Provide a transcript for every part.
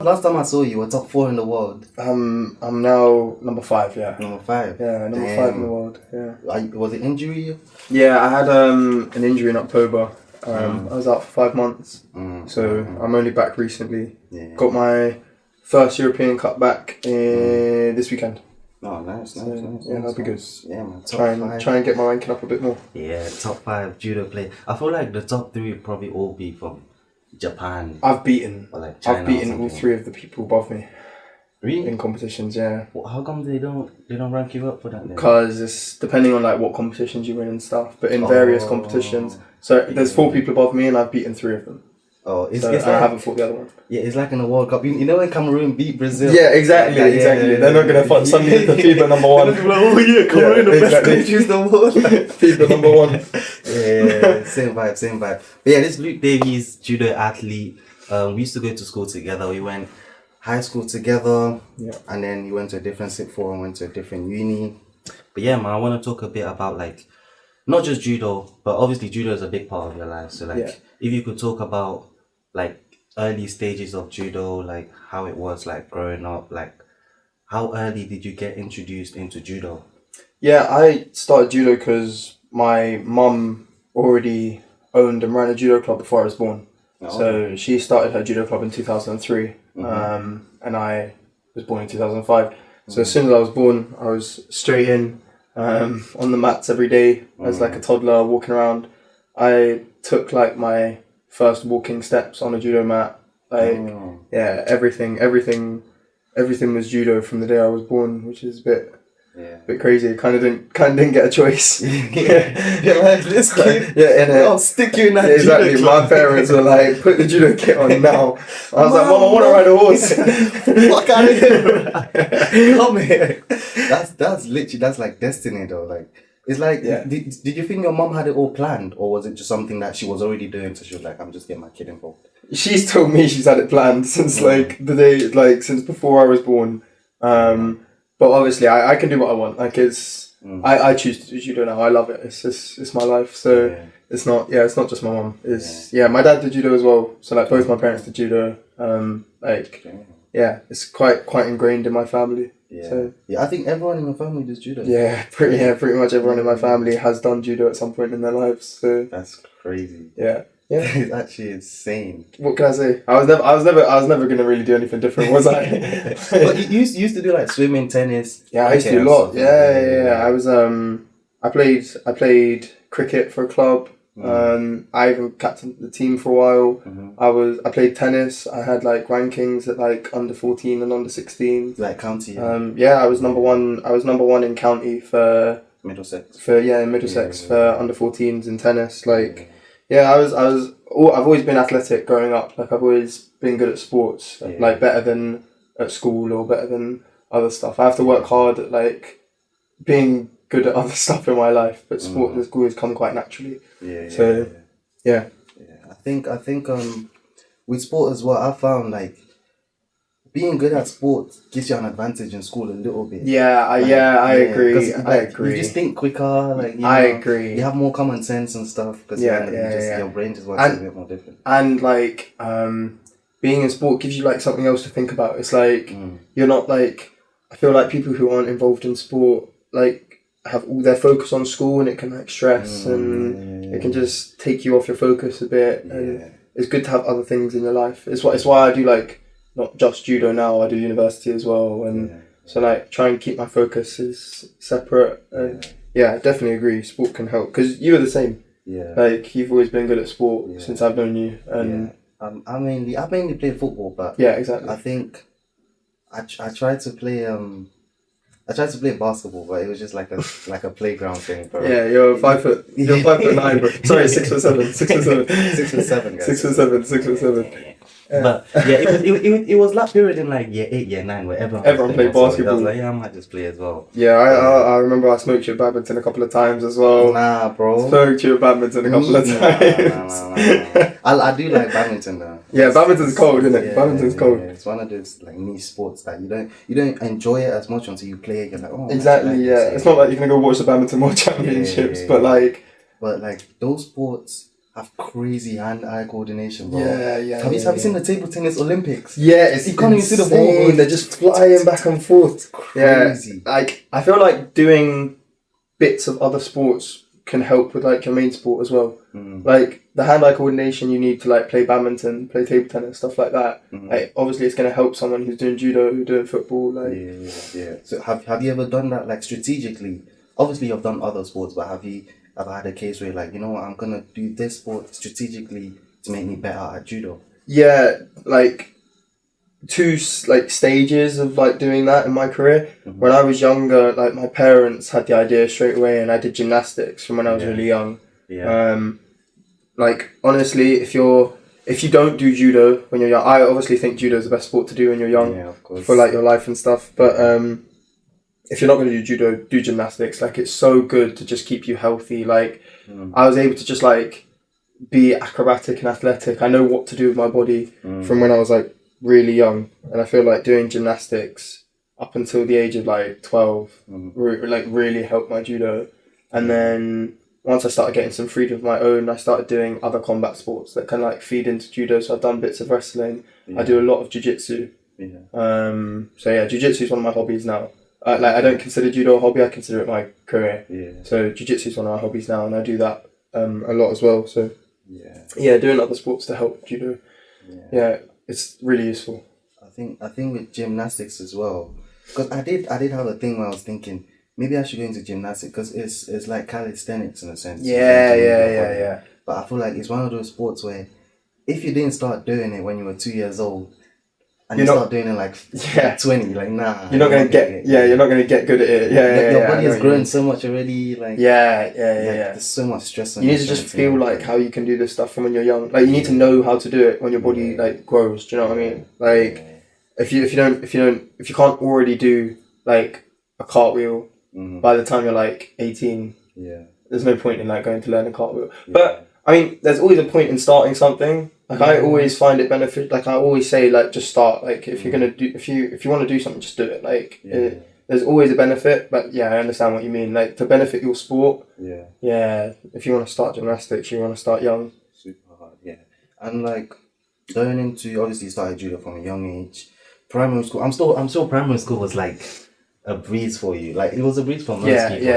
last time I saw you, you were top 4 in the world. I'm now number 5. Yeah. Number 5. Yeah, number Damn. 5 in the world. Yeah. Was it injury? Yeah, I had an injury in October. I was out for 5 months, so I'm only back recently. Yeah. Got my first European Cup back this weekend. Oh, nice. Yeah, that'll be good. Yeah, man. Try and get my ranking up a bit more. Yeah, top 5 judo play. I feel like the top 3 would probably all be from Japan. I've beaten China I've beaten all 3 of the people above me. Really? In competitions, yeah. Well, how come they don't rank you up for that then? Because it's depending on like what competitions you win and stuff. But in various competitions, so there's 4 people above me and I've beaten 3 of them. Oh, it's I like, haven't fought the other one. Yeah, it's like in the World Cup. You know when Cameroon beat Brazil? Yeah, exactly. They're not gonna find suddenly the FIBA number 1. Like, oh yeah, Cameroon the best countries in the world. FIBA number 1. Yeah, same vibe. But yeah, this Luke Davies, judo athlete. We used to go to school together. We went high school together, and then you went to a different sixth form, went to a different uni. But yeah, man, I want to talk a bit about like not just judo, but obviously judo is a big part of your life. So like, if you could talk about like early stages of judo, like how it was like growing up, like how early did you get introduced into judo? Yeah, I started judo because my mum already owned and ran a judo club before I was born. So she started her judo club in 2003, and I was born in 2005. So as soon as I was born, I was straight in on the mats every day as like a toddler walking around. I took like my first walking steps on a judo mat. Like everything was judo from the day I was born, which is a bit crazy. Kind of didn't get a choice. You're like, this kid, I'll stick you in that exactly. judo My parents were like, put the judo kit on now. I was like, Mom, I want to ride a horse. Fuck out of here. Come here. That's literally, that's like destiny though. Like, it's like, did you think your mom had it all planned, or was it just something that she was already doing, so she was like, I'm just getting my kid involved? She's told me she's had it planned since like the day, like since before I was born. But obviously I can do what I want. Like I choose to do judo now. I love it. It's my life. So it's not just my mom. My dad did judo as well. So like both my parents did judo. It's quite ingrained in my family. Yeah. So, I think everyone in my family does judo. Pretty much everyone in my family has done judo at some point in their lives. So that's crazy. Yeah. It's actually insane. What can I say? I was never gonna really do anything different, was I? But you used to do like swimming, tennis. Yeah, I used to do a lot. I was I played cricket for a club. I even captained the team for a while. I played tennis. I had like rankings at like under 14 and under 16. Like county. I was number 1. I was number 1 in county for Middlesex. In Middlesex for under 14s in tennis. I've always been athletic growing up. Like I've always been good at sports. Like better than at school or better than other stuff. I have to work hard at like being good at other stuff in my life, but sport has always come quite naturally. I think with sport as well, I found like being good at sport gives you an advantage in school a little bit. I agree. You just think quicker. Like I agree. You have more common sense and stuff because your brain just works a bit more different. And like being in sport gives you like something else to think about. It's like you're not like, I feel like people who aren't involved in sport like have all their focus on school, and it can like stress and it can just take you off your focus a bit. And it's good to have other things in your life. It's why I do like not just judo now. I do university as well, and so like try and keep my focus is separate. I definitely agree. Sport can help because you are the same. Like you've always been good at sport since I've known you, and I mainly play football, but exactly. I think I tried to play basketball, but it was just like a playground thing, bro. Yeah, you're 5 foot. You're 5'9", bro. Sorry, 6'7". 6'7". 6'7", guys. 6'7". But it was that period in like year 8, year 9 where everyone played basketball. So I was like, I might just play as well. I remember I smoked you at badminton a couple of times as well. Nah, bro. Smoked you at badminton a couple of times. I do like badminton though. Yeah, badminton's cold, isn't it? Badminton's cold. Yeah. It's one of those like niche sports that you don't enjoy it as much until you play it. You're like, oh. Exactly. It's not like you're gonna go watch the badminton world championships, but like those sports have crazy hand-eye coordination, bro. Yeah. Have you seen the table tennis Olympics? Yeah, it's you can't even see the ball. insane. They're just flying back and forth. Crazy. Yeah, like I feel like doing bits of other sports can help with like your main sport as well. Like the hand-eye coordination you need to like play badminton, play table tennis, stuff like that. Like obviously it's gonna help someone who's doing judo, who's doing football. Like Yeah. So have you ever done that like strategically? Obviously you've done other sports, but have you ever had a case where you're like, you know what, I'm gonna do this sport strategically to make me better at judo? Yeah, like two like stages of like doing that in my career. When I was younger, like my parents had the idea straight away, and I did gymnastics from when I was really young. Like honestly, if you don't do judo when you're young, I obviously think judo is the best sport to do when you're young, of course, for like your life and stuff. But if you're not going to do judo, do gymnastics. Like it's so good to just keep you healthy. Like I was able to just like be acrobatic and athletic. I know what to do with my body from when I was like really young, and I feel like doing gymnastics up until the age of like 12 like really helped my judo. And then once I started getting some freedom of my own, I started doing other combat sports that can like feed into judo. So I've done bits of wrestling. I do a lot of jiu-jitsu. So yeah, jiu-jitsu is one of my hobbies now. Like I don't consider judo a hobby, I consider it my career. So jiu-jitsu is one of my hobbies now, and I do that a lot as well. So doing other sports to help judo. It's really useful. I think with gymnastics as well, because I did have a thing where I was thinking maybe I should go into gymnastics because it's like calisthenics in a sense. Yeah. But I feel like it's one of those sports where if you didn't start doing it when you were 2 years old and you start doing it like 20, like nah, you're not gonna get good at it. Your body has grown so much already. Like there's so much stress on you. You need to just feel like how you can do this stuff from when you're young. Like you need to know how to do it when your body like grows. Do you know what I mean? Like if you can't already do like a cartwheel by the time you're like 18, there's no point in like going to learn a cartwheel. But I mean, there's always a point in starting something. Like I always find it benefit. Like I always say, like just start. Like if you're gonna do, if you want to do something, just do it. Like there's always a benefit. But I understand what you mean. Like to benefit your sport. If you want to start gymnastics, you want to start young. Super hard. And like going into, obviously you started judo from a young age. Primary school. I'm sure primary school was like a breeze for you. Like it was a breeze for most people.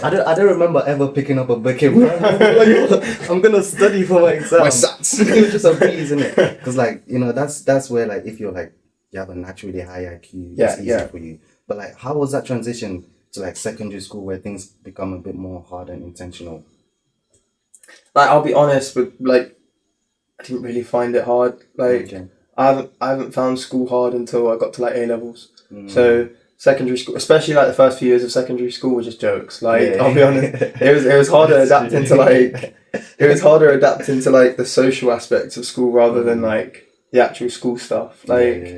I don't remember ever picking up a book in primary school. Like, I'm gonna study for my exam. My sats. It was just a breeze, isn't it? Because like that's where like if you're like you have a naturally high IQ, it's easy for you. But like how was that transition to like secondary school where things become a bit more hard and intentional? Like I'll be honest, but like I didn't really find it hard. Like I haven't found school hard until I got to like A levels. So secondary school, especially like the first few years of secondary school, were just jokes. Like I'll be honest, it was harder adapting to like the social aspects of school rather than like the actual school stuff. Like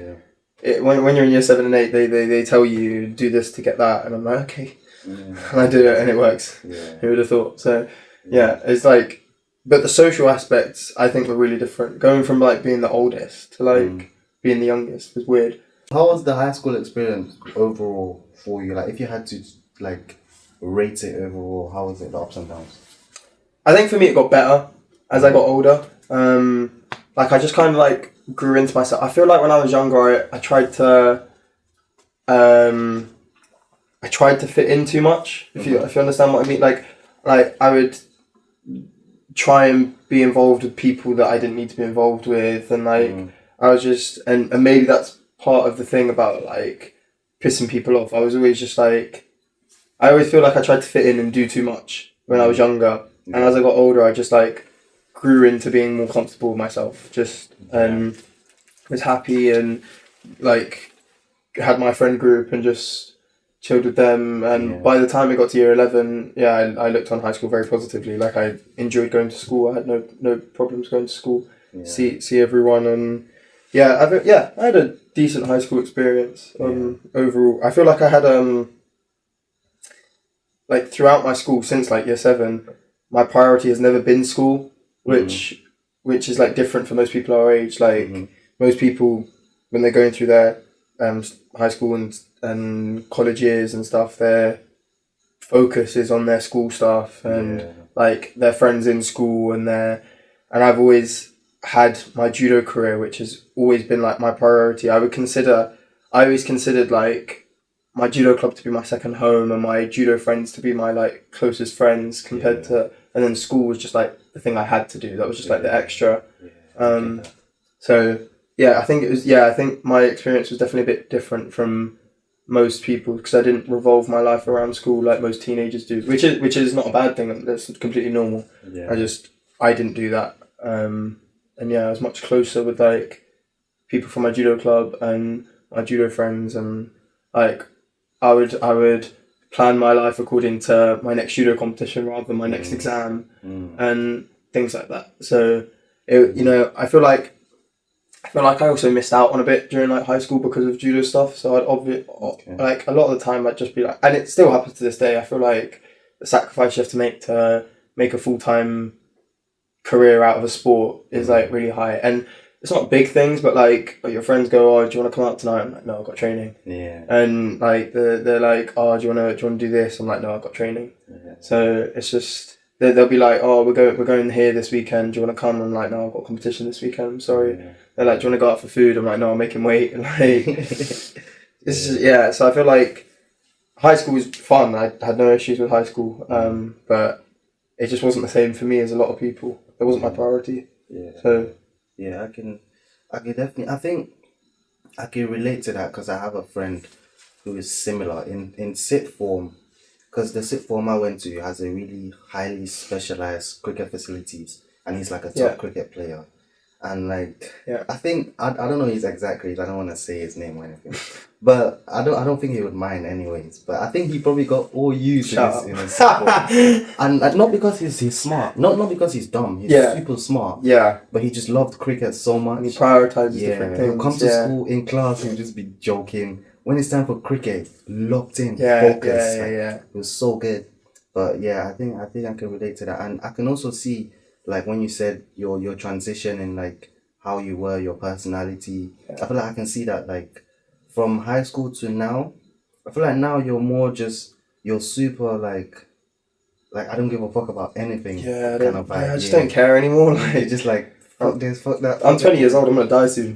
when you're in year 7 and 8, they tell you do this to get that, and I'm like okay, and I do it and it works. Who would have thought? So it's like, but the social aspects I think were really different. Going from like being the oldest to like being the youngest was weird. How was the high school experience overall for you? Like, if you had to like rate it overall, how was it, the ups and downs? I think for me it got better as I got older. Like I just kind of like grew into myself. I feel like when I was younger, I tried to fit in too much. If you understand what I mean, like I would try and be involved with people that I didn't need to be involved with, and like I was just and maybe that's part of the thing about like pissing people off. I was always just like, I always feel like I tried to fit in and do too much when I was younger, and as I got older I just like grew into being more comfortable with myself, just and was happy and like had my friend group and just chilled with them, and by the time it got to year 11 I looked on high school very positively. Like I enjoyed going to school. I had no problems going to school, see everyone, and I had a decent high school experience overall. I feel like I had like throughout my school since like year 7, my priority has never been school, which is like different for most people our age. Like most people when they're going through their high school and college years and stuff, their focus is on their school stuff and like their friends in school and their and I've always had my judo career, which has always been like my priority. I always considered like my judo club to be my second home, and my judo friends to be my like closest friends compared to, and then school was just like the thing I had to do. That was just like the extra. So yeah, I think my experience was definitely a bit different from most people, because I didn't revolve my life around school like most teenagers do, which is not a bad thing. That's completely normal. I didn't do that. And yeah, I was much closer with like people from my judo club and my judo friends, and like I would plan my life according to my next judo competition rather than my next exam and things like that. So I feel like I also missed out on a bit during like high school because of judo stuff. So like a lot of the time I'd just be like, and it still happens to this day. I feel like the sacrifice you have to make a full-time career out of a sport is like really high. And it's not big things, but like your friends go, "Oh, do you want to come out tonight?" I'm like, "No, I've got training." Yeah. And like they're like, "Oh, do you want to do this?" I'm like, "No, I've got training." Yeah. So it's just they'll be like, "Oh, we're going here this weekend. Do you want to come?" I'm like, "No, I've got a competition this weekend. I'm sorry." Yeah. They're like, "Do you want to go out for food?" I'm like, "No, I'm making weight." Like it's just, so I feel like high school was fun. I had no issues with high school, but it just wasn't the same for me as a lot of people. It wasn't my priority. Yeah. So yeah, I can definitely. I think I can relate to that because I have a friend who is similar in sit form. Because the sit form I went to has a really highly specialized cricket facilities, and he's like a top cricket player. And like, I think I don't know his exact age. I don't want to say his name or anything, but I don't think he would mind anyways. But I think he probably got all used in his sport, and not because he's smart, not because he's dumb. He's super smart. Yeah, but he just loved cricket so much. And he prioritizes different things. He'll come to school in class. He'll just be joking. When it's time for cricket, locked in, focused. It was so good. But yeah, I think I can relate to that, and I can also see. Like when you said your transition and like how you were, your personality, I feel like I can see that like from high school to now. I feel like now you're super like I don't give a fuck about anything. I just don't care anymore. Like you're just like fuck this, fuck that. I'm 20 years old. I'm gonna die soon.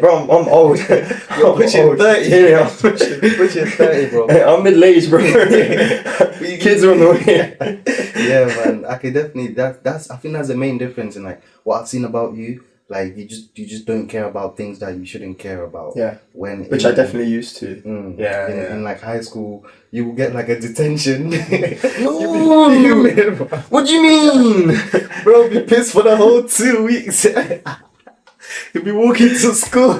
Bro, I'm old. You're pushing 30. Yeah, I'm pushing 30, bro. I'm middle aged, bro. Kids are on the way. Yeah, man. I can definitely. I think that's the main difference in like what I've seen about you. Like you just don't care about things that you shouldn't care about. Yeah. Which I definitely used to. In like high school, you will get like a detention. No. What do you mean? Bro, be pissed for the whole 2 weeks. You'll be walking to school,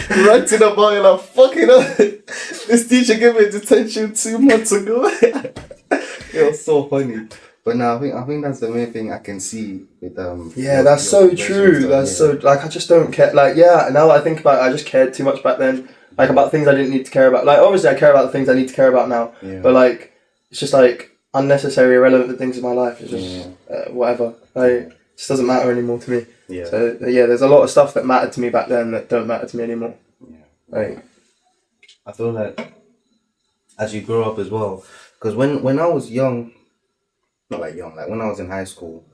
ranting about it like fucking up. This teacher gave me a detention 2 months ago. It was so funny. But no, I think that's the main thing I can see with that's so true. That's so like I just don't care. Like now that I think about it, I just cared too much back then. Like about things I didn't need to care about. Like obviously I care about the things I need to care about now. Yeah. But like it's just like unnecessary, irrelevant things in my life. It's just whatever. Like it just doesn't matter anymore to me. Yeah. So there's a lot of stuff that mattered to me back then that don't matter to me anymore. Yeah. Like I feel like as you grow up as well, because when I was young. Not like young, like when I was in high school,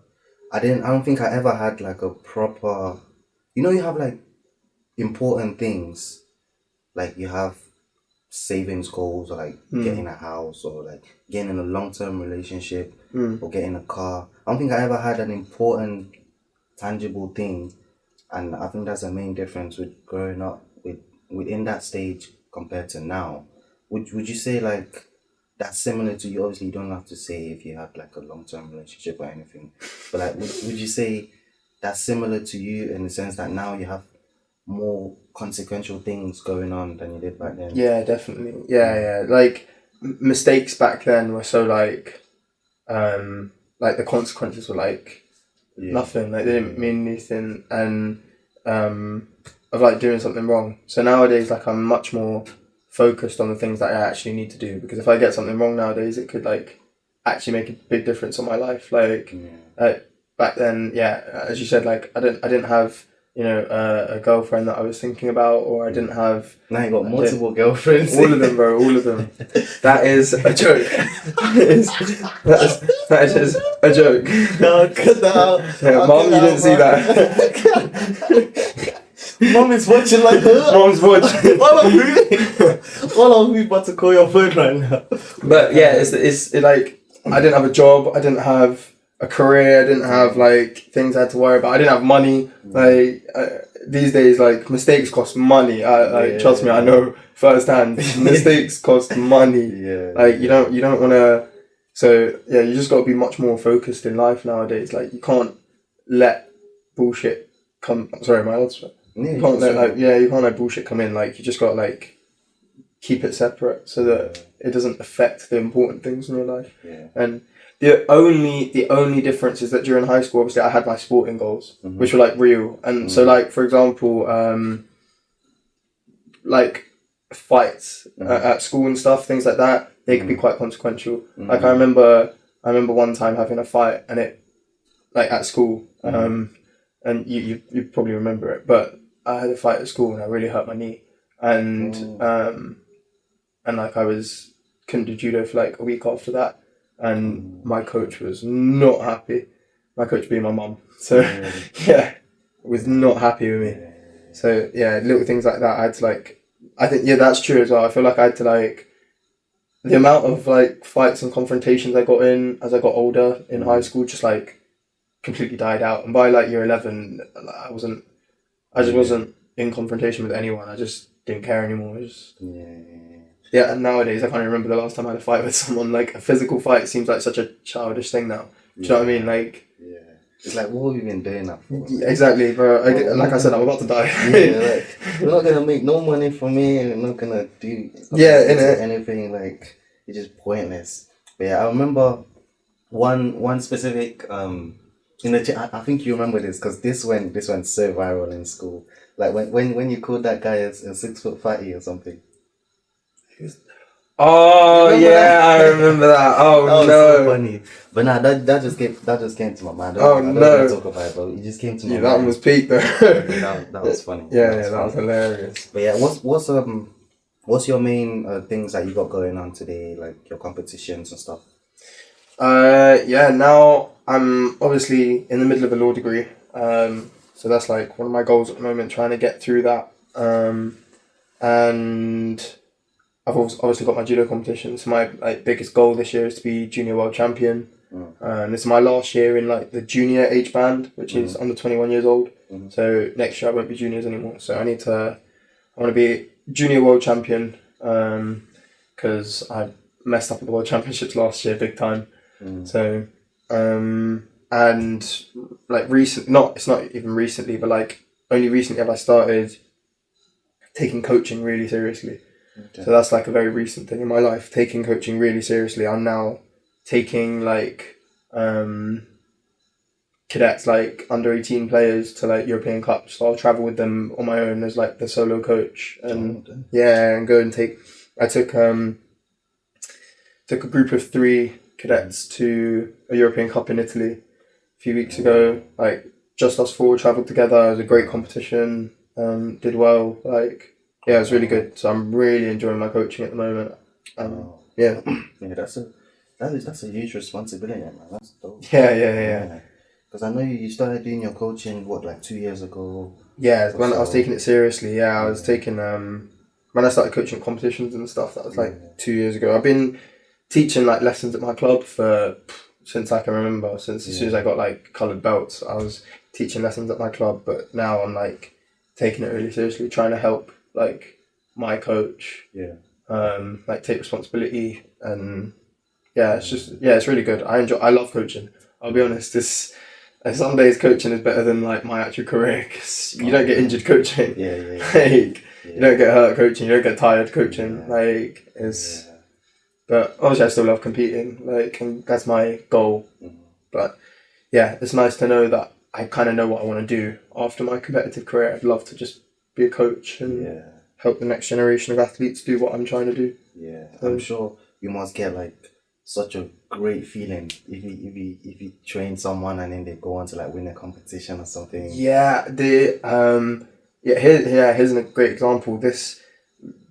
I don't think I ever had like a proper, you have like important things, like you have savings goals or like getting a house or like getting in a long-term relationship or getting a car. I don't think I ever had an important, tangible thing, and I think that's the main difference with growing up within that stage compared to now. Would you say like that's similar to you? Obviously, you don't have to say if you have like a long-term relationship or anything, but like, would you say that's similar to you in the sense that now you have more consequential things going on than you did back then? Yeah, definitely. Yeah. Like mistakes back then were so like the consequences were like nothing. Like they didn't mean anything, and of like doing something wrong. So nowadays, like I'm much more focused on the things that I actually need to do, because if I get something wrong nowadays, it could like actually make a big difference on my life. Like back then, as you said, like I didn't have a girlfriend that I was thinking about, or I didn't have. Now you got multiple girlfriends. All of them, bro. All of them. That is a joke. that is a joke. No, cut that out. Yeah, Mom, you didn't see that. Mom is watching like Mom's watching. All of me about to call your phone right now. But yeah, it's like I didn't have a job. I didn't have a career. I didn't have like things I had to worry about. I didn't have money. Like these days, like mistakes cost money. Trust me, I know firsthand. Mistakes cost money. Like you don't want to. So yeah, you just got to be much more focused in life nowadays. Like you can't let bullshit come. Sorry, my odds. You can't let bullshit come in. Like you just got to like keep it separate so that it doesn't affect the important things in your life. Yeah. And the only difference is that during high school, obviously, I had my sporting goals, which were like real. And so, like for example, like fights at school and stuff, things like that, they could be quite consequential. Like I remember one time having a fight, and it like at school, and you probably remember it, but I had a fight at school and I really hurt my knee, and like I couldn't do judo for like a week after that. And my coach was not happy. My coach being my mum. So, was not happy with me. So, yeah, little things like that. I had to like, I think, that's true as well. I feel like I had to like, the amount of like fights and confrontations I got in as I got older in high school just like completely died out. And by like year 11, I just wasn't in confrontation with anyone. I just didn't care anymore. Yeah, and nowadays I can't even remember the last time I had a fight with someone. Like a physical fight seems like such a childish thing now. Do you know what I mean? Like, it's like, what have you been doing that for? Exactly, bro. Like I said, I'm about to die. Like, you're not gonna make no money from me. You're not gonna do anything. Like, it's just pointless. But yeah, I remember one specific in the I think you remember this because this went so viral in school. Like when you called that guy a 6 foot fatty or something. Oh yeah, I remember that. Oh that was no, so funny. But nah, that just came to my mind. I don't want to talk about it, but it just came to my mind. That one was peak though. that was funny. That was hilarious. But yeah, what's your main things that you got going on today, like your competitions and stuff? Now I'm obviously in the middle of a law degree. So that's like one of my goals at the moment, trying to get through that. And I've obviously got my judo competition. So my like biggest goal this year is to be junior world champion. This is my last year in like the junior age band, which is under 21 years old. So next year I won't be juniors anymore. So I want to be junior world champion because I messed up at the world championships last year big time. So and like it's not even recently, but like only recently have I started taking coaching really seriously. So that's like a very recent thing in my life, taking coaching really seriously. I'm now taking like cadets, like under 18 players to like European Cups. So I'll travel with them on my own as like the solo coach and and go and I took a group of 3 cadets to a European Cup in Italy a few weeks ago. Like just us 4 travelled together. It was a great competition. Did well. Like it was really good. So I'm really enjoying my coaching at the moment. That's a huge responsibility, man. That's dope. Yeah. Because I know you started doing your coaching like 2 years ago. Yeah, when I was taking it seriously. Yeah, I was taking when I started coaching competitions and stuff. That was like 2 years ago. I've been teaching like lessons at my club since I can remember. Since as soon as I got like coloured belts, I was teaching lessons at my club. But now I'm like taking it really seriously, trying to help like my coach. Like take responsibility and it's really good. I love coaching. I'll be honest. Some days coaching is better than like my actual career because you don't get injured coaching. You don't get hurt coaching. You don't get tired coaching. But obviously I still love competing. Like, and that's my goal. But yeah, it's nice to know that I kind of know what I want to do after my competitive career. I'd love to just be a coach and help the next generation of athletes do what I'm trying to do. I'm sure you must get like such a great feeling if you train someone and then they go on to like win a competition or something. Yeah, here's a great example. This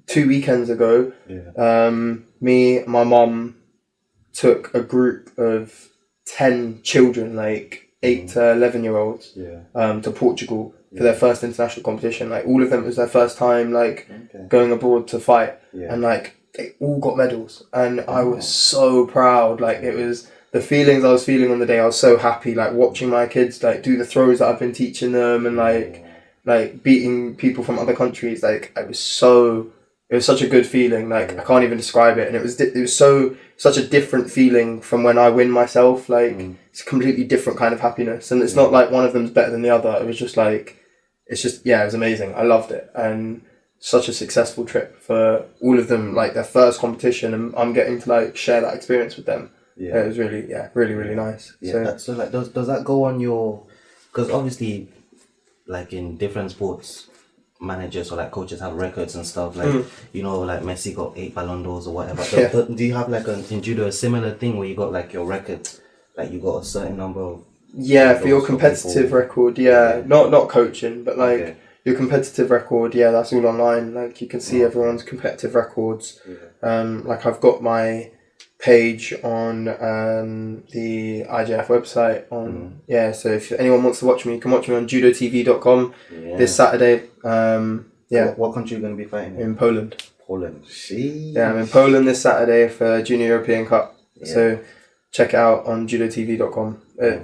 2 weekends ago, me, my mum took a group of 10 children, like 8 to 11-year-olds, to Portugal for their first international competition. Like all of them, it was their first time like going abroad to fight, and like they all got medals, and I was so proud. Like it was the feelings I was feeling on the day. I was so happy, like watching my kids like do the throws that I've been teaching them, and like beating people from other countries. Like it was such a good feeling. Like I can't even describe it, and it was such a different feeling from when I win myself. Like it's a completely different kind of happiness, and it's not like one of them's better than the other. It was just like it was amazing. I loved it, and such a successful trip for all of them. Like their first competition, and I'm getting to like share that experience with them. It was really really nice. So like does that go on your? Because obviously, like in different sports, managers or like coaches have records and stuff, like you know, like Messi got 8 Ballon d'Ors or whatever. Do you have like in judo a similar thing where you got like your record, like you got a certain number of for your competitive record, not coaching, but like your competitive record, that's all online. Like you can see everyone's competitive records. Like I've got my page on the IJF website on so if anyone wants to watch me, you can watch me on judotv.com this Saturday. What country are you going to be fighting in? Poland. Sheesh. I'm in Poland this Saturday for Junior European Cup, so check it out on judotv.com.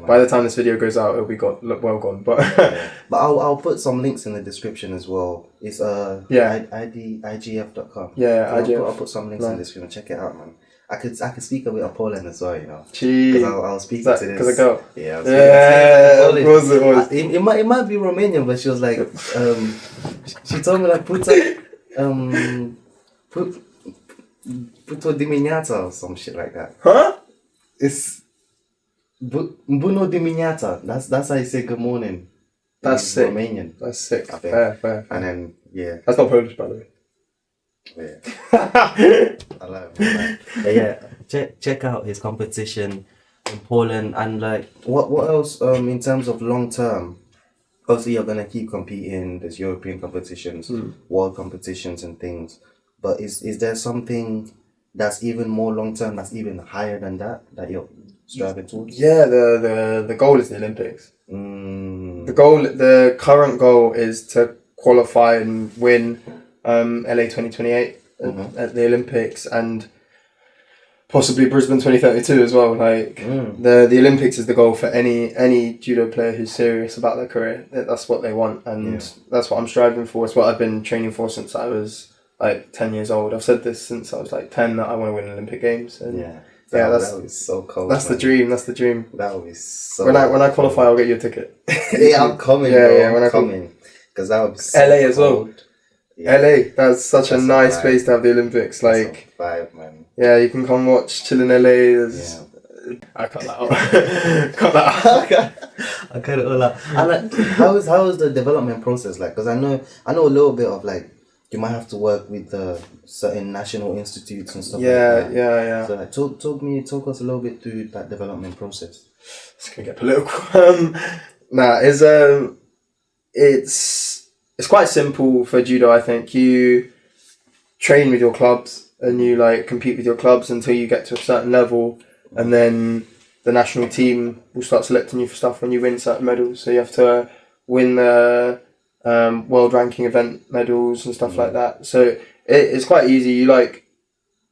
By the time this video goes out, it'll be well gone, but but I'll put some links in the description as well. It's IGF.com. IGF. I'll put some links in the description. Check it out, man. I could speak a bit of Poland as well, you know. Because I'll speak to this. Because I go. Yeah, of course it was. It might be Romanian, but she was like, she told me like put o dimineața or some shit like that. Huh? It's bună dimineața. That's how you say good morning. That's sick. Romanian. That's sick. Fair. And then that's not Polish, by the way. Yeah. I like it. But check out his competition in Poland, and like what else in terms of long term. Obviously you're gonna keep competing. There's European competitions, world competitions and things, but is there something that's even more long term, that's even higher than that you're striving towards? The goal is the Olympics. The current goal is to qualify and win LA 2028 at the Olympics, and possibly Brisbane 2032 as well. Like the Olympics is the goal for any judo player who's serious about their career. That's what they want, and that's what I'm striving for. It's what I've been training for since I was like 10 years old. I've said this since I was like 10 that I want to win Olympic Games. And that would be so cool. That's the dream. That's the dream. That would be so. When I qualify, I'll get you a ticket. I'm coming. When I'm coming, because that would be so LA as well. LA, that's such a nice vibe. Place to have the Olympics. Like, vibe, man. Yeah, you can come watch, chill in LA. I cut that out. Cut that out. I cut it all out. And like, how is the development process like? Because I know a little bit of like, you might have to work with certain national institutes and stuff like that. Yeah. So like, talk us a little bit through that development process. It's gonna get political. It's quite simple for judo. I think you train with your clubs and you like compete with your clubs until you get to a certain level, and then the national team will start selecting you for stuff when you win certain medals. So you have to win the world ranking event medals and stuff like that. So it's quite easy.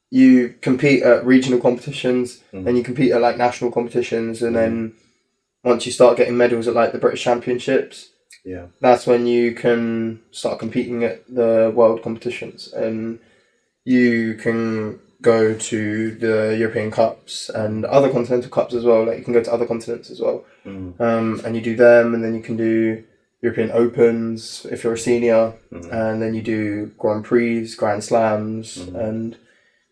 You compete at regional competitions, and you compete at like national competitions, and then once you start getting medals at like the British Championships, that's when you can start competing at the world competitions, and you can go to the European Cups and other continental cups as well. Like you can go to other continents as well, and you do them, and then you can do European Opens if you're a senior, and then you do Grand Prix, Grand Slams, and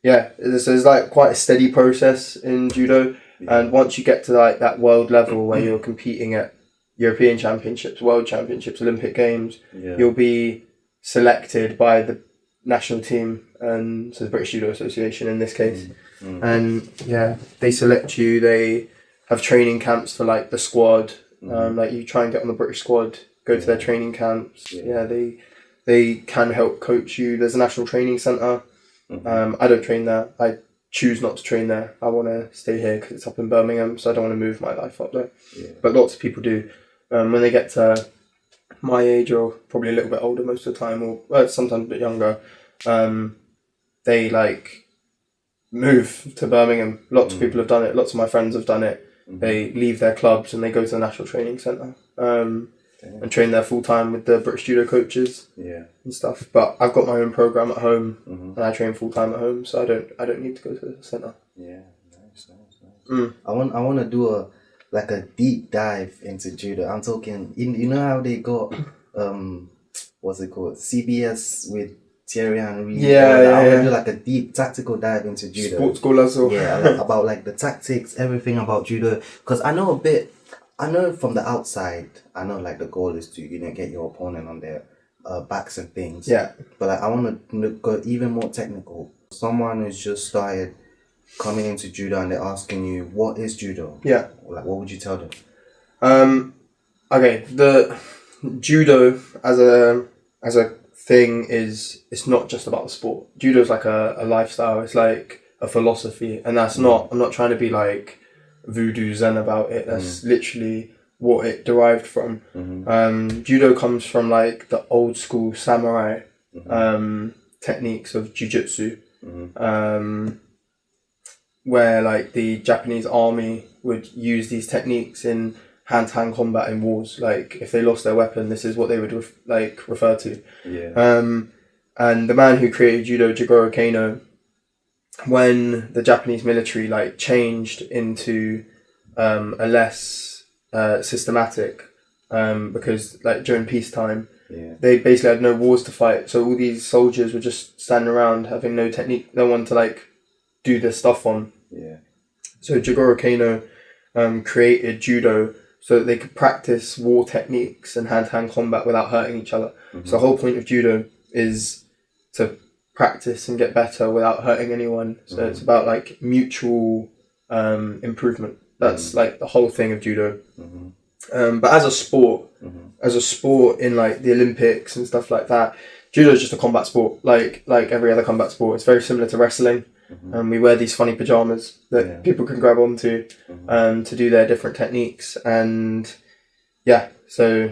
there's like quite a steady process in judo. And once you get to like that world level where you're competing at European Championships, World Championships, Olympic Games, you'll be selected by the national team, and so the British Judo Association in this case, And yeah, they select you. They have training camps for like the squad. Like you try and get on the British squad, go to their training camps. Yeah, they can help coach you. There's a national training centre. I don't train there. I choose not to train there. I want to stay here because it's up in Birmingham, so I don't want to move my life up there. But lots of people do. When they get to my age, or probably a little bit older most of the time, or sometimes a bit younger, they like move to Birmingham. Lots of people have done it. Lots of my friends have done it. They leave their clubs and they go to the National Training Centre and train there full time with the British judo coaches and stuff. But I've got my own program at home and I train full time at home, so I don't need to go to the centre. Yeah, nice. I want to do a deep dive into judo. I'm talking. You know how they got what's it called? CBS with Thierry Henry. I want to do like a deep tactical dive into judo. Sports goal as well. Yeah, like, about like the tactics, everything about judo. Because I know a bit. I know from the outside. I know like the goal is to get your opponent on their backs and things. Yeah. But like I want to go even more technical. Someone who's just started coming into judo and they're asking you, what is judo? Yeah. Like, what would you tell them? Okay, the judo as a thing it's not just about the sport. Judo is like a lifestyle. It's like a philosophy, and that's not. I'm not trying to be like voodoo zen about it. That's literally what it derived from. Judo comes from like the old school samurai techniques of jujutsu. Where like the Japanese army would use these techniques in hand-to-hand combat in wars. Like if they lost their weapon, this is what they would refer to. And the man who created judo, Jigoro Kano, when the Japanese military like changed into a less systematic, because like during peacetime, they basically had no wars to fight. So all these soldiers were just standing around having no technique, no one to like do their stuff on. So Jigoro Kano created judo so that they could practice war techniques and hand-to-hand combat without hurting each other. So the whole point of judo is to practice and get better without hurting anyone. So it's about like mutual improvement. That's like the whole thing of judo. But as a sport in like the Olympics and stuff like that, judo is just a combat sport, like every other combat sport. It's very similar to wrestling. And we wear these funny pajamas that people can grab onto to do their different techniques. And so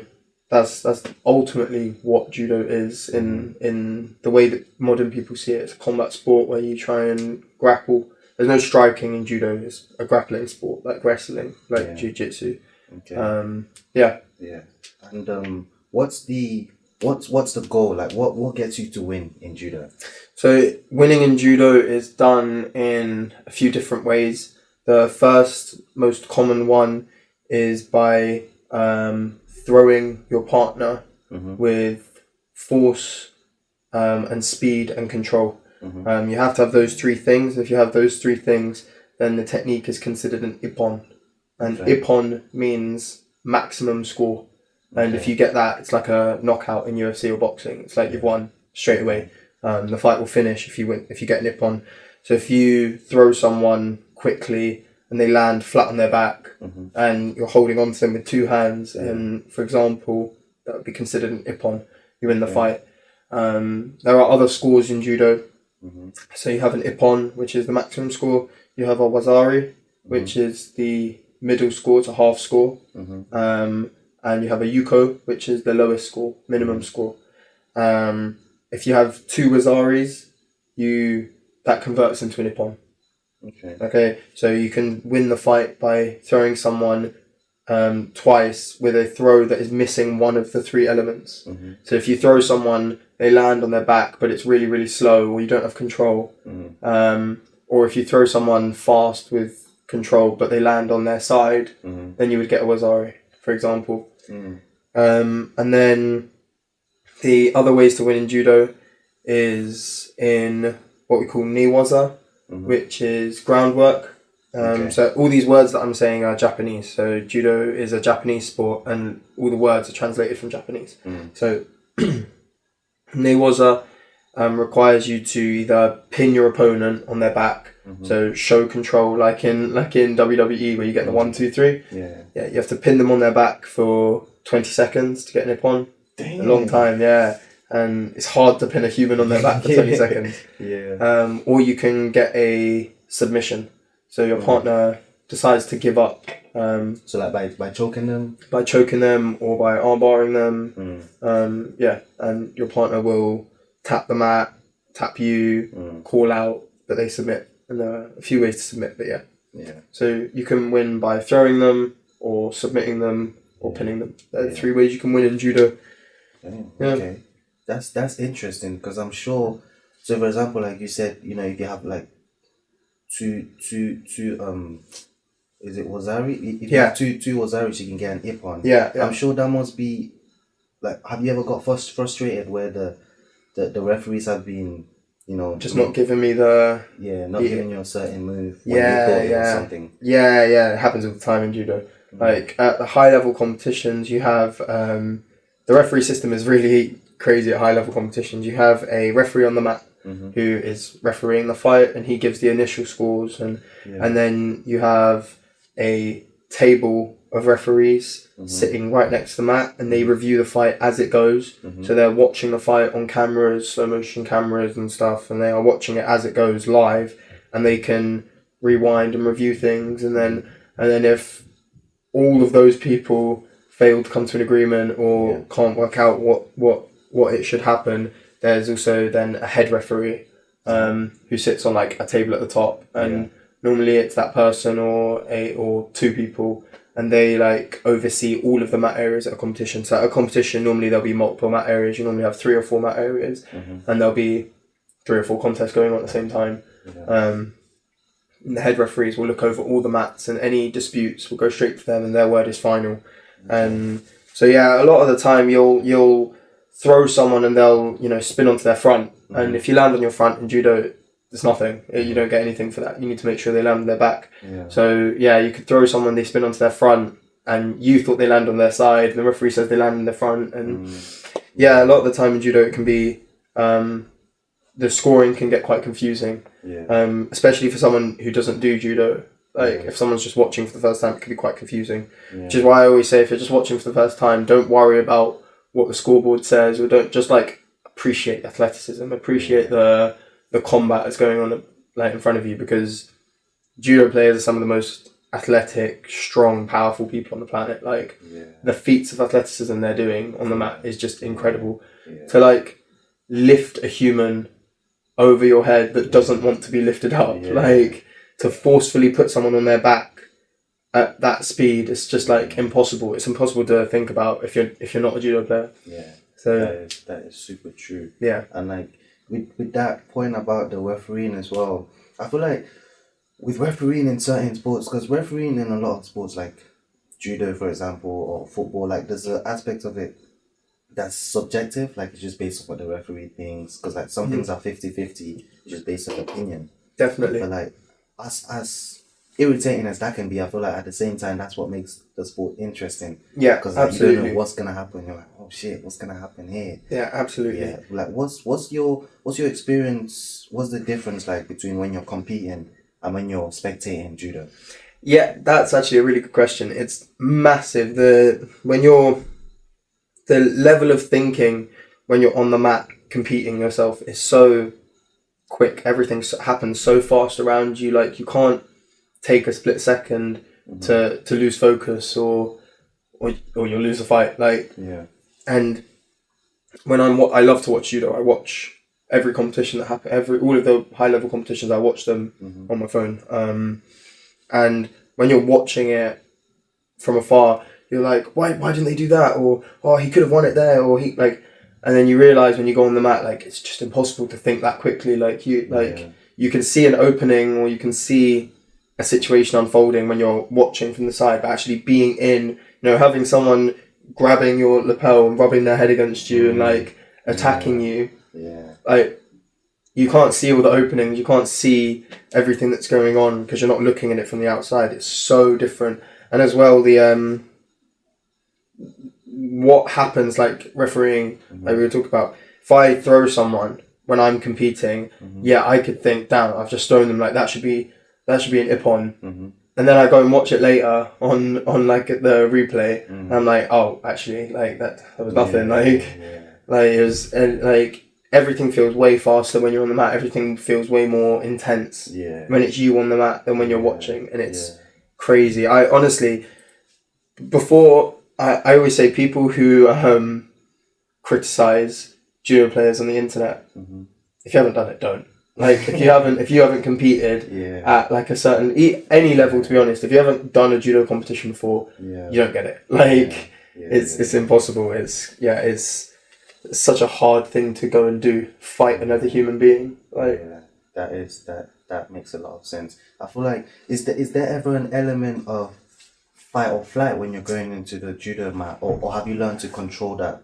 that's ultimately what judo is in the way that modern people see it. It's a combat sport where you try and grapple. There's no striking in judo. It's a grappling sport, like wrestling, like jiu-jitsu. And what's the goal? Like what gets you to win in judo? So winning in judo is done in a few different ways. The first most common one is by throwing your partner with force and speed and control. You have to have those three things. If you have those three things, then the technique is considered an ippon. And ippon means maximum score. And if you get that, it's like a knockout in UFC or boxing. It's like you've won straight away. The fight will finish if you get an ippon. So if you throw someone quickly and they land flat on their back and you're holding on to them with two hands, and for example, that would be considered an ippon. You win the fight. There are other scores in judo. So you have an ippon, which is the maximum score. You have a wazari, which is the middle score to half score. And you have a yuko, which is the lowest score, minimum score. If you have two wazaris, that converts into an ippon. Okay, so you can win the fight by throwing someone twice with a throw that is missing one of the three elements. So if you throw someone, they land on their back, but it's really, really slow, or you don't have control. Or if you throw someone fast with control, but they land on their side, then you would get a wazari, for example. And then the other ways to win in judo is in what we call niwaza, which is groundwork. So all these words that I'm saying are Japanese. So judo is a Japanese sport, and all the words are translated from Japanese. So niwaza requires you to either pin your opponent on their back, so show control, like in WWE where you get the 1, 2, 3. Yeah, you have to pin them on their back for 20 seconds to get a nip on. Damn. A long time, yeah. And it's hard to pin a human on their back for 20 seconds. Yeah. Or you can get a submission. So your partner decides to give up. So like by choking them? By choking them or by armbarring them. Yeah, and your partner will tap the mat, tap you, call out, but they submit. And there are a few ways to submit, but yeah. So you can win by throwing them or submitting them or pinning them. There are 3 ways you can win in judo. Okay. That's interesting, because I'm sure. So for example, like you said, you know, if you have like two is it wazari? If you have two wazaris, you can get an ippon. Yeah. I'm sure that must be like. Have you ever got frustrated where the referees have been, you know, just not giving me the giving you a certain move when you thought it was something? It happens all the time in judo. Like at the high level competitions, you have the referee system is really crazy at high level competitions. You have a referee on the mat who is refereeing the fight, and he gives the initial scores, and then you have a table of referees sitting right next to the mat, and they review the fight as it goes. So they're watching the fight on cameras, slow motion cameras and stuff, and they are watching it as it goes live, and they can rewind and review things, and then if all of those people fail to come to an agreement or can't work out what it should happen, there's also then a head referee who sits on like a table at the top, and normally it's that person or 2 people, and they like oversee all of the mat areas at a competition. So at a competition, normally there'll be multiple mat areas. You normally have 3 or 4 mat areas, and there'll be 3 or 4 contests going on at the same time. And the head referees will look over all the mats, and any disputes will go straight to them, and their word is final. And so a lot of the time you'll throw someone and they'll spin onto their front, and if you land on your front in judo, there's nothing. You don't get anything for that. You need to make sure they land on their back. So you could throw someone, they spin onto their front, and you thought they land on their side, and the referee says they land on their front, and a lot of the time in judo it can be the scoring can get quite confusing, especially for someone who doesn't do judo. Like if someone's just watching for the first time, it can be quite confusing. Which is why I always say, if you're just watching for the first time, don't worry about what the scoreboard says, or don't just appreciate athleticism, appreciate the combat that's going on in front of you, because judo players are some of the most athletic, strong, powerful people on the planet. The feats of athleticism they're doing on the mat is just incredible. To lift a human over your head that doesn't want to be lifted up, to forcefully put someone on their back at that speed, it's just impossible. It's impossible to think about if you're not a judo player. So that is super true. And with that point about the refereeing as well, I feel like with refereeing in certain sports, because refereeing in a lot of sports like judo, for example, or football, there's an aspect of it that's subjective, it's just based on what the referee thinks, because some things are 50-50, just based on opinion. Definitely. But as irritating as that can be, I feel like at the same time that's what makes the sport interesting. Because you don't know what's gonna happen. You're like, oh shit, what's gonna happen here? Absolutely. What's your experience? What's the difference between when you're competing and when you're spectating judo? That's actually a really good question. It's massive. The level of thinking when you're on the mat competing yourself is so quick. Everything happens so fast around you. You can't take a split second to lose focus or you'll lose a fight. And when I love to watch judo. I watch every competition that happens. All of the high level competitions, I watch them on my phone. And when you're watching it from afar, you're like, why didn't they do that? Or, oh, he could have won it there. Or and then you realise when you go on the mat, it's just impossible to think that quickly. You can see an opening, or you can see a situation unfolding when you're watching from the side, but actually being in, having someone grabbing your lapel and rubbing their head against you and attacking you. You can't see all the openings, you can't see everything that's going on because you're not looking at it from the outside. It's so different. And as well, the what happens refereeing, we were talking about, if I throw someone when I'm competing, I could think, damn, I've just thrown them, like that should be an ippon. And then I go and watch it later on like the replay, and I'm like, oh, actually, like that was nothing. Like it was, and like everything feels way faster when you're on the mat. Everything feels way more intense when it's you on the mat than when you're watching, and it's crazy. I honestly, before I always say people who criticize judo players on the internet, if you haven't done it, don't. Like if you haven't competed at like a certain any level, to be honest, if you haven't done a judo competition before, you don't get it. Like it's impossible. It's such a hard thing to go and do, fight another human being. Like that makes a lot of sense. I feel like is there ever an element of fight or flight when you're going into the judo mat, or have you learned to control that?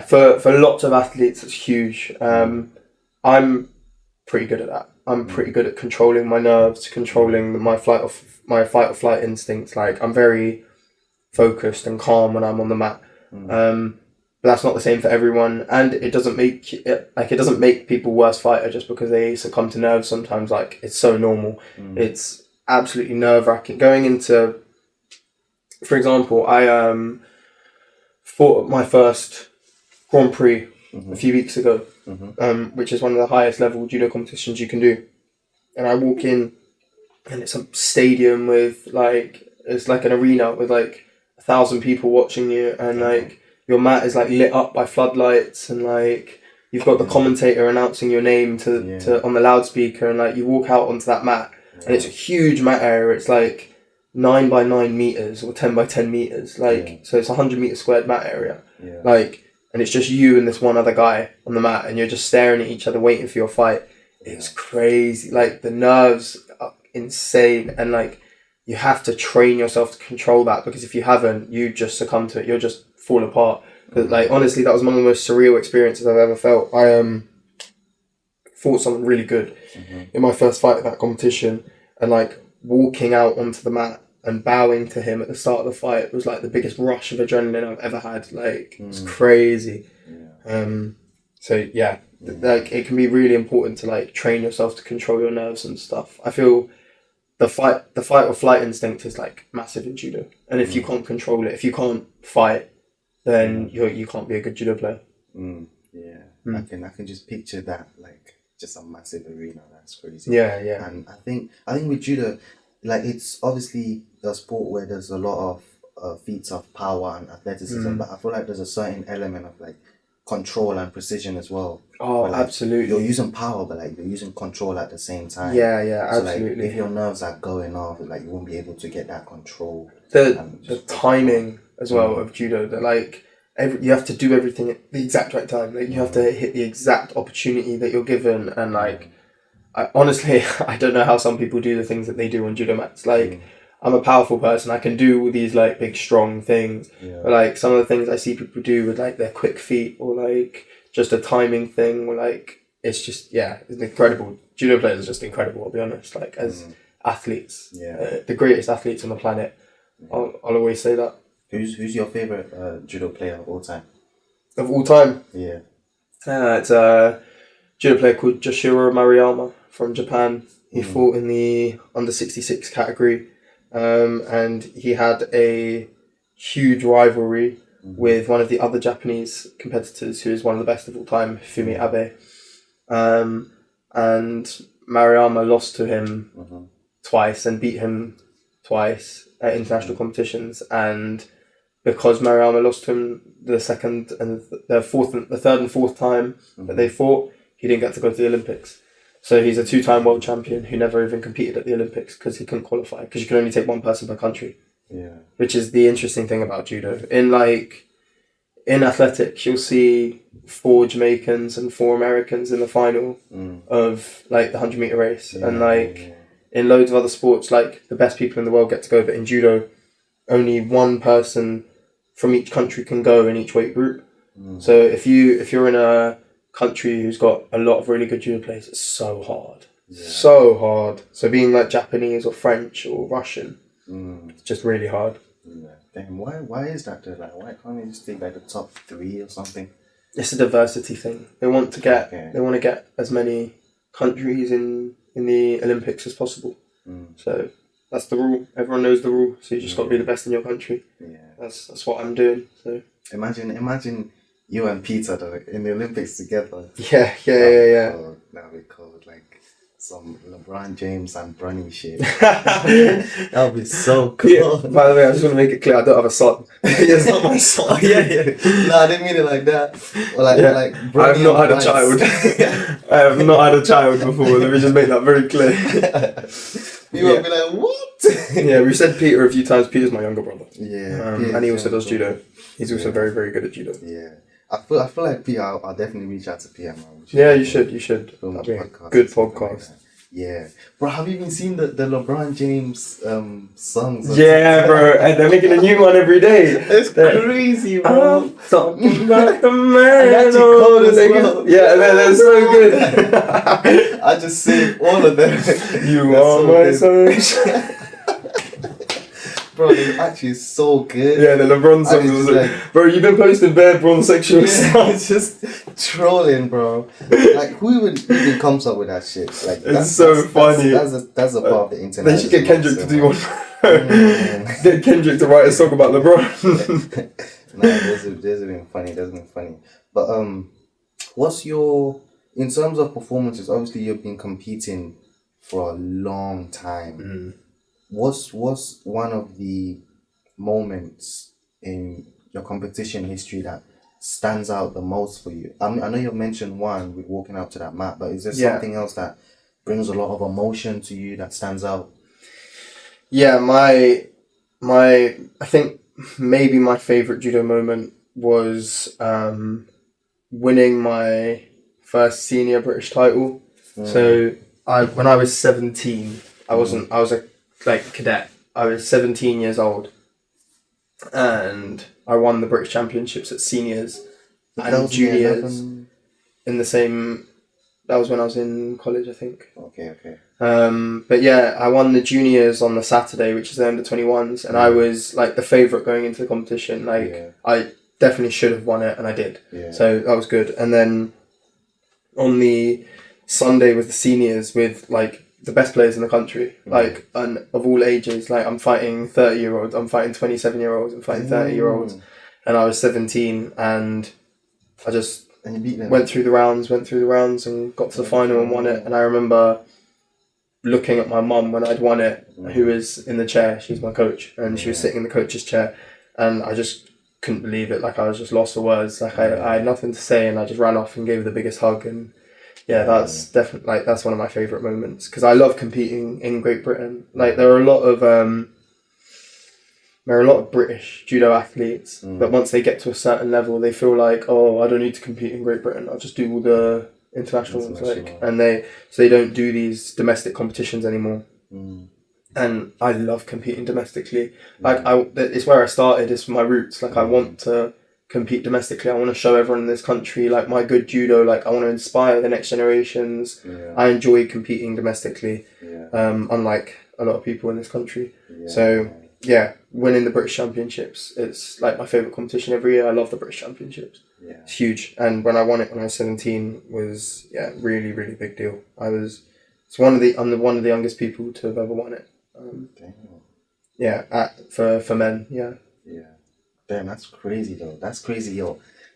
For lots of athletes it's huge. I'm pretty good at that. I'm pretty good at controlling my nerves, controlling my fight or flight instincts. Like I'm very focused and calm when I'm on the mat. But that's not the same for everyone, and it doesn't make people worse fighter just because they succumb to nerves sometimes. Like it's so normal. It's absolutely nerve-wracking going into, for example, I fought my first Grand Prix a few weeks ago, which is one of the highest level judo competitions you can do. And I walk in, and it's a stadium with it's like an arena with like 1,000 people watching you, and like your mat is like lit up by floodlights, and like you've got the commentator announcing your name to on the loudspeaker, and like you walk out onto that mat, and it's a huge mat area. It's like 9 by 9 meters or 10 by 10 meters, so it's 100-meter squared mat area, and it's just you and this one other guy on the mat, and you're just staring at each other waiting for your fight. It's crazy. Like the nerves are insane, and like you have to train yourself to control that, because if you haven't, you just succumb to it. You'll just fall apart. But like honestly, that was one of the most surreal experiences I've ever felt. I fought someone really good in my first fight at that competition, and like walking out onto the mat and bowing to him at the start of the fight was like the biggest rush of adrenaline I've ever had. Like it was crazy. Like it can be really important to like train yourself to control your nerves and stuff. I feel the fight or flight instinct is like massive in judo, and if you can't control it, if you can't fight, then you can't be a good judo player. I can just picture that, like just a massive arena. That's crazy. And I think with judo, like it's obviously a sport where there's a lot of feats of power and athleticism, but I feel like there's a certain element of like control and precision as well. Oh, like, absolutely. You're using power, but like you're using control at the same time. Yeah, so, absolutely. Like, if your nerves are going off, like you won't be able to get that control. The timing as well of judo. That like you have to do everything at the exact right time. Like you have to hit the exact opportunity that you're given, and like honestly, I don't know how some people do the things that they do on judo mats. Like I'm a powerful person. I can do all these like big strong things, but like some of the things I see people do with like their quick feet, or like just a timing thing, or like it's just it's incredible. Judo players are just incredible. I'll be honest. Like as athletes, the greatest athletes on the planet. I'll always say that. Who's your favorite judo player of all time? Of all time? Yeah. It's a judo player called Joshua Maruyama from Japan. He fought in the under 66 category, and he had a huge rivalry with one of the other Japanese competitors who is one of the best of all time, Fumi Abe. And Maruyama lost to him twice and beat him twice at international competitions, and because Maruyama lost to him the second and the third and fourth time that they fought, he didn't get to go to the Olympics. So he's a 2-time world champion who never even competed at the Olympics because he couldn't qualify, because you can only take one person per country. Which is the interesting thing about judo. In athletics, you'll see 4 Jamaicans and 4 Americans in the final of like the 100-meter race, and like in loads of other sports, like the best people in the world get to go, but in judo, only one person from each country can go in each weight group. So if you're in a country who's got a lot of really good judo players, it's so hard. So hard. So being like Japanese or French or Russian, it's just really hard. Damn, why is that though? Like, why can't you just take like the top 3 or something? it's a diversity thing. They want to get as many countries in the Olympics as possible. So that's the rule. Everyone knows the rule. So you just got to be the best in your country. Yeah, that's what I'm doing. So imagine you and Peter though, in the Olympics together. Yeah. That'd be cool. Like some LeBron James and Bronny shit. That would be so cool. Yeah, by the way, I just want to make it clear, I don't have a son. It's not my son. Oh, yeah. No, I didn't mean it like that. Or like I have not had a child. I have not had a child before. Let me just make that very clear. You will be like, what? Yeah, we've said Peter a few times. Peter's my younger brother. Yeah. And he also does judo. He's also very, very good at judo. Yeah. I feel like Peter, I'll definitely reach out to Peter, man. Yeah, you should. That'd be a good podcast. Yeah. Bro, have you even seen the LeBron James songs? Yeah, bro. And they're making a new one every day. It's crazy, bro. I'm talking about the man. Yeah, they're so good. I just saved all of them. You are my sunshine. Bro, they're actually so good. Yeah, the LeBron songs was like, bro, you've been posting bare Bron sexual stuff. It's just trolling, bro. Like, who even comes up with that shit? Like, it's so funny. That's a part of the internet. They should get Kendrick to do one. Get Kendrick to write a song about LeBron. There's been funny. But what's your, in terms of performances? Obviously, you've been competing for a long time. What's one of the moments in your competition history that stands out the most for you? I know you've mentioned one with walking up to that mat, but is there something else that brings a lot of emotion to you that stands out? Yeah, my I think maybe my favourite judo moment was winning my first senior British title. So when I was 17, I was a cadet. I was 17 years old, and I won the British Championships at seniors and juniors in the same. That was when I was in college, I think. Okay. But yeah, I won the juniors on the Saturday, which is the under-21s, and I was like the favourite going into the competition. I definitely should have won it, and I did. Yeah. So that was good. And then on the Sunday with the seniors, with like the best players in the country, and of all ages, like I'm fighting 30-year-olds, I'm fighting 27-year-olds, I'm fighting 30-year-olds, and I was 17, and I just went through the rounds and got to the final and won it. And I remember looking at my mum when I'd won it, who was in the chair, she's my coach, and she was sitting in the coach's chair, and I just couldn't believe it. Like, I was just lost for words. Like, I had nothing to say, and I just ran off and gave her the biggest hug. And yeah, that's definitely, like, that's one of my favourite moments, because I love competing in Great Britain. Like, there are a lot of British judo athletes, but once they get to a certain level, they feel like, oh, I don't need to compete in Great Britain, I'll just do all the international ones, and they don't do these domestic competitions anymore. And I love competing domestically. Like, it's where I started, it's my roots. Like, I want to compete domestically. I want to show everyone in this country like my good judo. Like, I want to inspire the next generations. I enjoy competing domestically, unlike a lot of people in this country. So yeah, winning the British Championships, it's like my favourite competition every year. I love the British Championships. It's huge. And when I won it when I was 17 was really, really big deal. I'm one of the youngest people to have ever won it. For men. Damn, that's crazy though. That's crazy.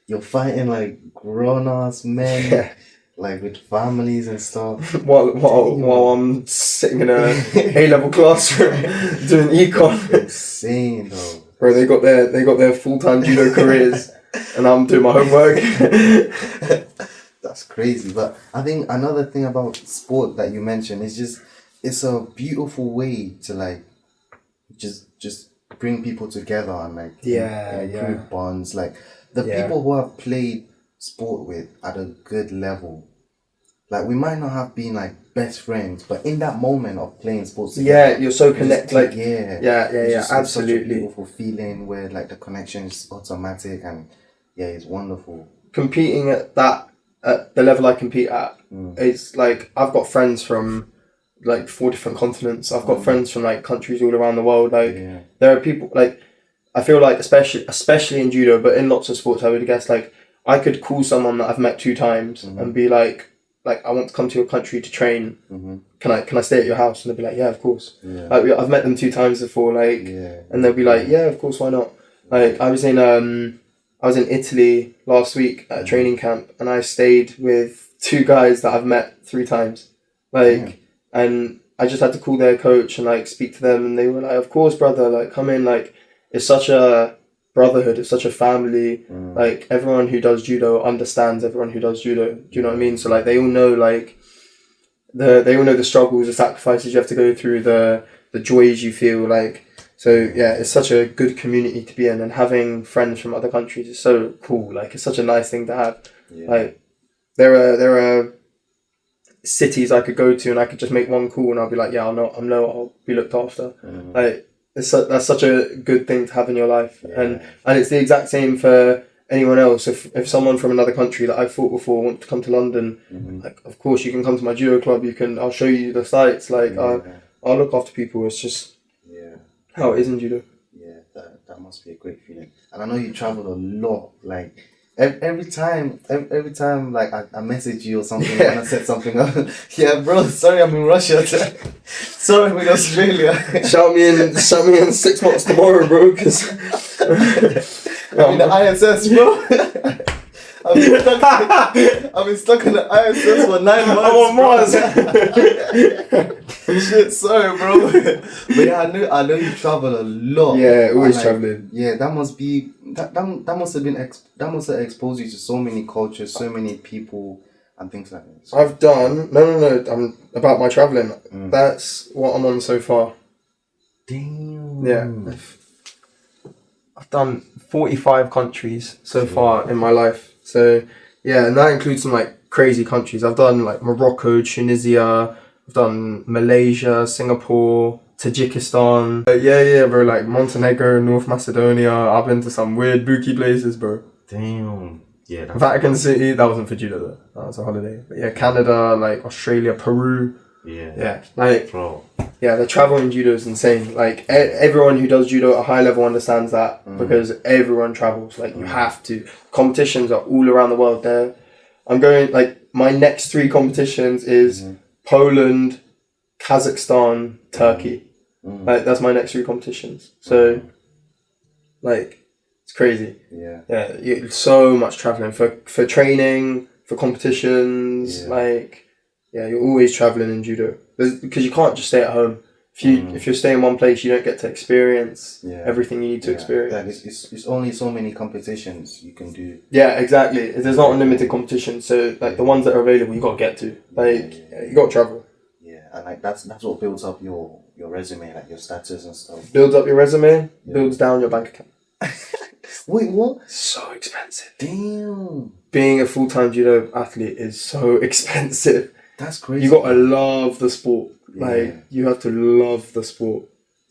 You're fighting like grown-ass men, like with families and stuff. While I'm sitting in a A-level classroom doing econ. Insane though. Bro, they got their full-time judo careers, and I'm doing my homework. That's crazy. But I think another thing about sport that you mentioned is just, it's a beautiful way to like just bring people together and like improve bonds. Like the people who I've played sport with at a good level, like we might not have been like best friends, but in that moment of playing sports together, you're so connected. Like absolutely, such a beautiful feeling where like the connection is automatic, and it's wonderful. Competing at the level I compete at, it's like I've got friends from like 4 different continents. I've got friends from like countries all around the world. Like there are people, like I feel like especially in judo, but in lots of sports I would guess, like I could call someone that I've met 2 times and be like, I want to come to your country to train. Can I stay at your house? And they'll be like, yeah, of course. Yeah. Like, I've met them 2 times before, like, and they'll be like, yeah, of course, why not? Like, I was in Italy last week at a training camp, and I stayed with 2 guys that I've met 3 times. Like, and I just had to call their coach and like speak to them, and they were like, of course, brother, like, come in. Like, it's such a brotherhood, it's such a family. Like, everyone who does judo understands everyone who does judo. Do you know what I mean? So like, they all know like they all know the struggles, the sacrifices you have to go through, the joys you feel. Like, so yeah, it's such a good community to be in, and having friends from other countries is so cool. Like, it's such a nice thing to have. Like, there are cities I could go to and I could just make one call and I'll be like, yeah, I'll be looked after. Like, that's such a good thing to have in your life. And it's the exact same for anyone else. If someone from another country that I've fought before wants to come to London, like, of course you can come to my judo club. I'll show you the sites. Like, I'll look after people. It's just how it is in judo. Yeah, that must be a great feeling. And I know you traveled a lot. Like, every time like I message you or something and I said something, yeah, bro, sorry, I'm in Russia. Sorry, I'm in Australia. Shout me in 6 months tomorrow, bro, because I'm in the ISS, bro. I've been stuck in the ISS for 9 months. I'm on Mars. Shit, sorry, bro. But yeah, I know you travel a lot. Yeah, always like, traveling. Yeah, that must have exposed you to so many cultures, so many people, and things like that. So, I've done no. About my traveling. That's what I'm on so far. Damn. Yeah, I've done 45 countries so far in my life. So yeah, and that includes some like crazy countries. I've done like Morocco, Tunisia. I've done Malaysia, Singapore, Tajikistan. Yeah, bro. Like Montenegro, North Macedonia. I've been to some weird bookie places, bro. Damn. Yeah. Vatican City. That wasn't for judo though. That was a holiday. But yeah, Canada, like Australia, Peru. Yeah. Like, bro. Yeah, the travel in judo is insane. Like, everyone who does judo at a high level understands that because everyone travels. Like, you have to. Competitions are all around the world there. I'm going, like, my next 3 competitions is Poland, Kazakhstan, Turkey. Like, that's my next 3 competitions. So, like, it's crazy. Yeah, so much traveling for training, for competitions. Like, yeah, you're always traveling in judo because you can't just stay at home. If you're staying in one place, you don't get to experience everything you need to experience. It's only so many competitions you can do. Yeah, exactly. There's not unlimited competition, so like the ones that are available, you got to get to. Like, you got to travel. Yeah, and like that's what builds up your resume, like your status and stuff. Builds up your resume, builds down your bank account. Wait, what? So expensive. Damn. Being a full-time judo athlete is so expensive. That's crazy. You got to love the sport. Like, you have to love the sport.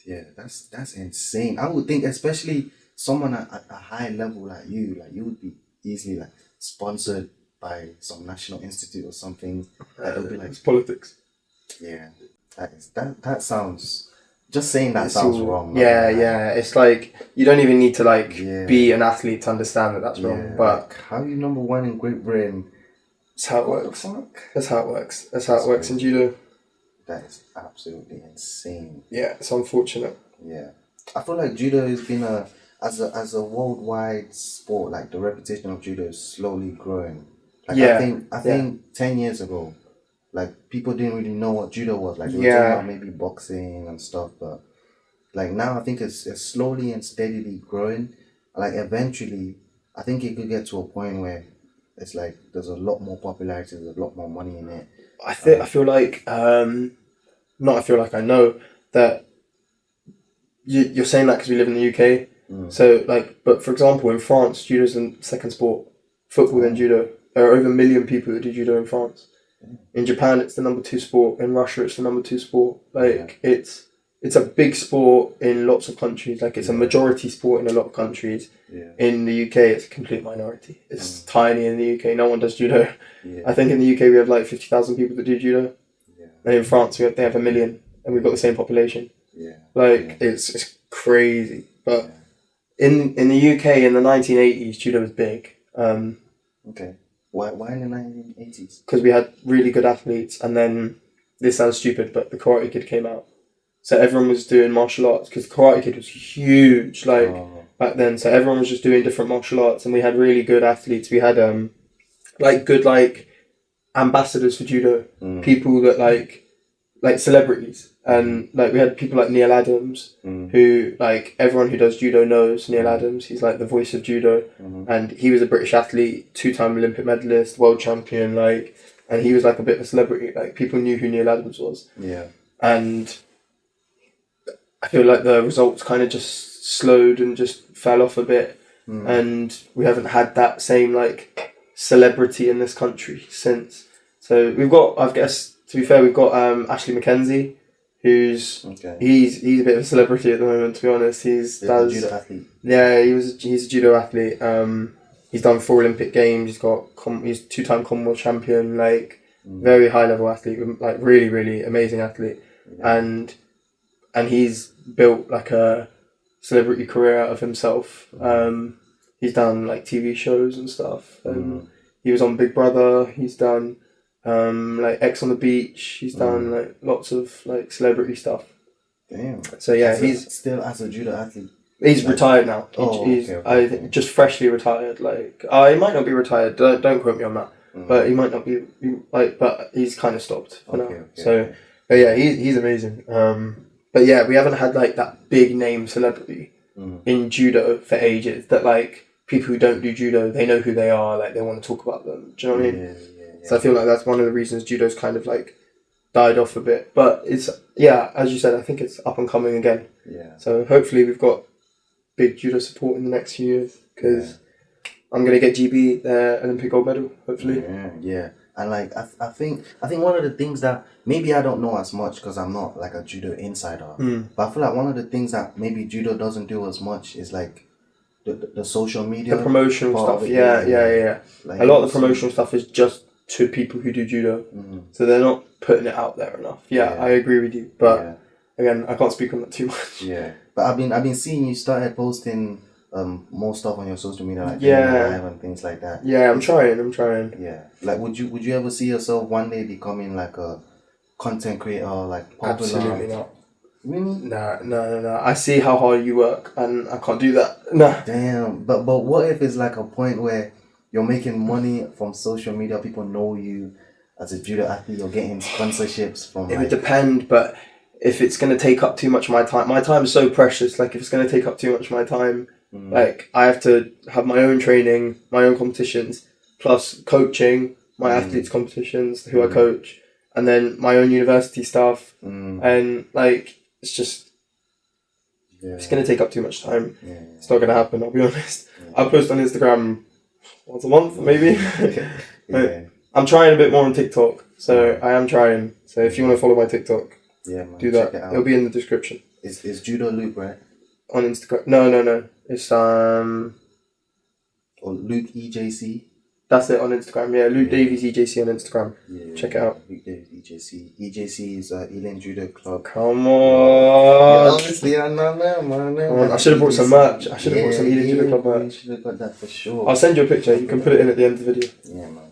Yeah, that's insane. I would think, especially someone at a high level like you would be easily like sponsored by some national institute or something. Like, it would be like It's politics. Yeah, that sounds. Just saying that sounds wrong. Yeah. It's like you don't even need to like be an athlete to understand that that's wrong. But like, how are you number 1 in Great Britain? That's how it works. That's how it works. That's how it works in judo. That is absolutely insane. Yeah, it's unfortunate. Yeah, I feel like judo has been as a worldwide sport. Like, the reputation of judo is slowly growing. Like, I think 10 years ago, like, people didn't really know what judo was. Like, they were talking about maybe boxing and stuff, but like now I think it's slowly and steadily growing. Like, eventually, I think it could get to a point where it's like there's a lot more popularity, there's a lot more money in it. I feel like I know that you're saying that because we live in the UK. So like, but for example, in France, judo's the second sport, football then judo. There are over 1 million people that do judo in France. In Japan, it's the number 2 sport. In Russia, it's the number 2 sport. Like, it's a big sport in lots of countries. Like, it's a majority sport in a lot of countries. In the UK, it's a complete minority. It's tiny in the UK. No one does judo. I think in the UK we have like 50,000 people that do judo. And in France, they have 1 million, and we've got the same population. It's crazy. But in the UK in the 1980s, judo was big. Okay. Why in the 1980s? Because we had really good athletes, and then this sounds stupid, but the Karate Kid came out, so everyone was doing martial arts because Karate Kid was huge back then. So everyone was just doing different martial arts, and we had really good athletes. We had good ambassadors for judo, people that like celebrities, and like we had people like Neil Adams, who like everyone who does judo knows Neil Adams. He's like the voice of judo, and he was a British athlete, 2-time Olympic medalist, world champion, and he was like a bit of a celebrity. Like people knew who Neil Adams was. Yeah. And I feel like the results kind of just slowed and just fell off a bit, and we haven't had that same like celebrity in this country since. So we've got, I guess, to be fair, we've got Ashley McKenzie, who's he's a bit of a celebrity at the moment. To be honest, he's a judo athlete. Yeah, he's a judo athlete. He's done 4 Olympic games. He's 2-time Commonwealth champion. Like very high level athlete, like really really amazing athlete, and he's built like a celebrity career out of himself. He's done like TV shows and stuff, and he was on Big Brother. He's done like X on the Beach. He's done like lots of like celebrity stuff. Damn. So yeah, he's still as a judo athlete. He's retired now. He's I think just freshly retired. Like he might not be retired. Don't quote me on that. But he might not be like. But he's kind of stopped for now. But yeah, he's amazing. But yeah, we haven't had like that big name celebrity in judo for ages. That like people who don't do judo, they know who they are. Like they want to talk about them. Do you know what I mean? Yeah. So I feel like that's one of the reasons judo's kind of like died off a bit. But it's as you said, I think it's up and coming again. Yeah. So hopefully we've got big judo support in the next few years, because I'm gonna get GB their Olympic gold medal hopefully. Yeah. And like I think one of the things that maybe I don't know as much because I'm not like a judo insider, but I feel like one of the things that maybe judo doesn't do as much is like the social media, the promotional stuff. Yeah. Like, a lot of the promotional stuff is just to people who do judo, so they're not putting it out there enough. I agree with you, but again, I can't speak on that too much. Yeah, but I've been seeing you started posting more stuff on your social media, like live and things like that. Yeah, I'm trying. Yeah, like would you ever see yourself one day becoming like a content creator, like popular? Absolutely not. Really? No. I see how hard you work, and I can't do that. Nah. Damn. But what if it's like a point where you're making money from social media, people know you as a judo athlete, you're getting sponsorships from It would depend, but if it's going to take up too much of my time is so precious. Like if it's going to take up too much of my time, like I have to have my own training, my own competitions, plus coaching, my athletes competitions, who I coach, and then my own university stuff. And like, it's just, it's going to take up too much time. It's not going to happen, I'll be honest. I post on Instagram once a month, maybe. I'm trying a bit more on TikTok, so I am trying. So if you want to follow my TikTok, man, do that. It'll be in the description. It's Judo Luke, right? On Instagram. No. It's or Luke EJC. That's it on Instagram. Yeah, Luke Davies EJC on Instagram. Check it out. Luke Davies EJC. EJC is Ealing Judo Club. Come on. Obviously, I know, man. I should have brought some merch. I should have brought some Ealing Judo Club merch. You should have got that for sure. I'll send you a picture. You can put it in at the end of the video. Yeah, man.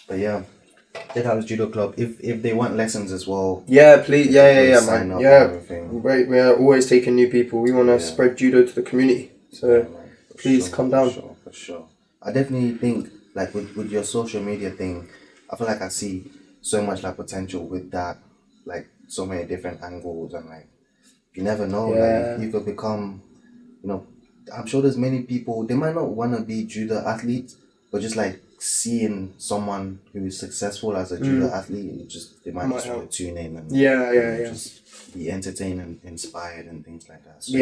But yeah, check out the Judo Club. If they want lessons as well. Yeah, please. Yeah, sign man. up Yeah, and everything. we're always taking new people. We want to spread judo to the community. So please come down. For sure. I definitely think like with your social media thing, I feel like I see so much like potential with that, like so many different angles, and like you never know, like you could become, I'm sure there's many people, they might not want to be judo athletes, but just like seeing someone who is successful as a judo athlete, they might just want to tune in and just be entertained and inspired and things like that. So,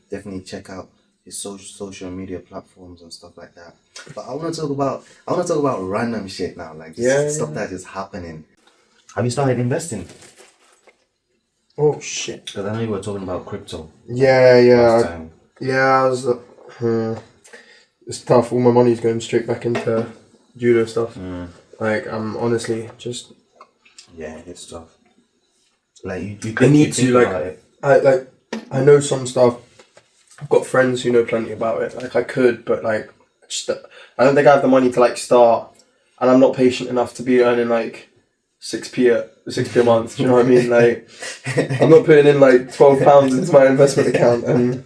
definitely check out his social media platforms and stuff like that. But I want to talk about random shit now, like stuff that is happening. Have you started investing? Oh shit! Because I know you were talking about crypto. Yeah. I was. It's tough. All my money's going straight back into judo stuff. Like I'm honestly just. Yeah, it's tough. Like you I need to I know some stuff. I've got friends who know plenty about it. Like I could, but like I don't think I have the money to like start, and I'm not patient enough to be earning like 6p a month. Do you know what I mean? Like, I'm not putting in like £12 into my investment account and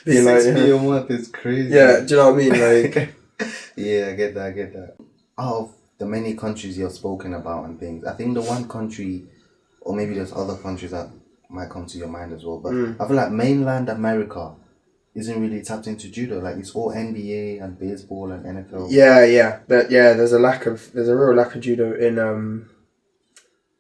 being like, 6p a month is crazy. yeah. Do you know what I mean? Like, yeah, I get that. Out of the many countries you've spoken about and things, I think the one country, or maybe there's other countries that might come to your mind as well, but I feel like mainland America isn't really tapped into judo. Like, it's all NBA and baseball and NFL. yeah. There's a real lack of judo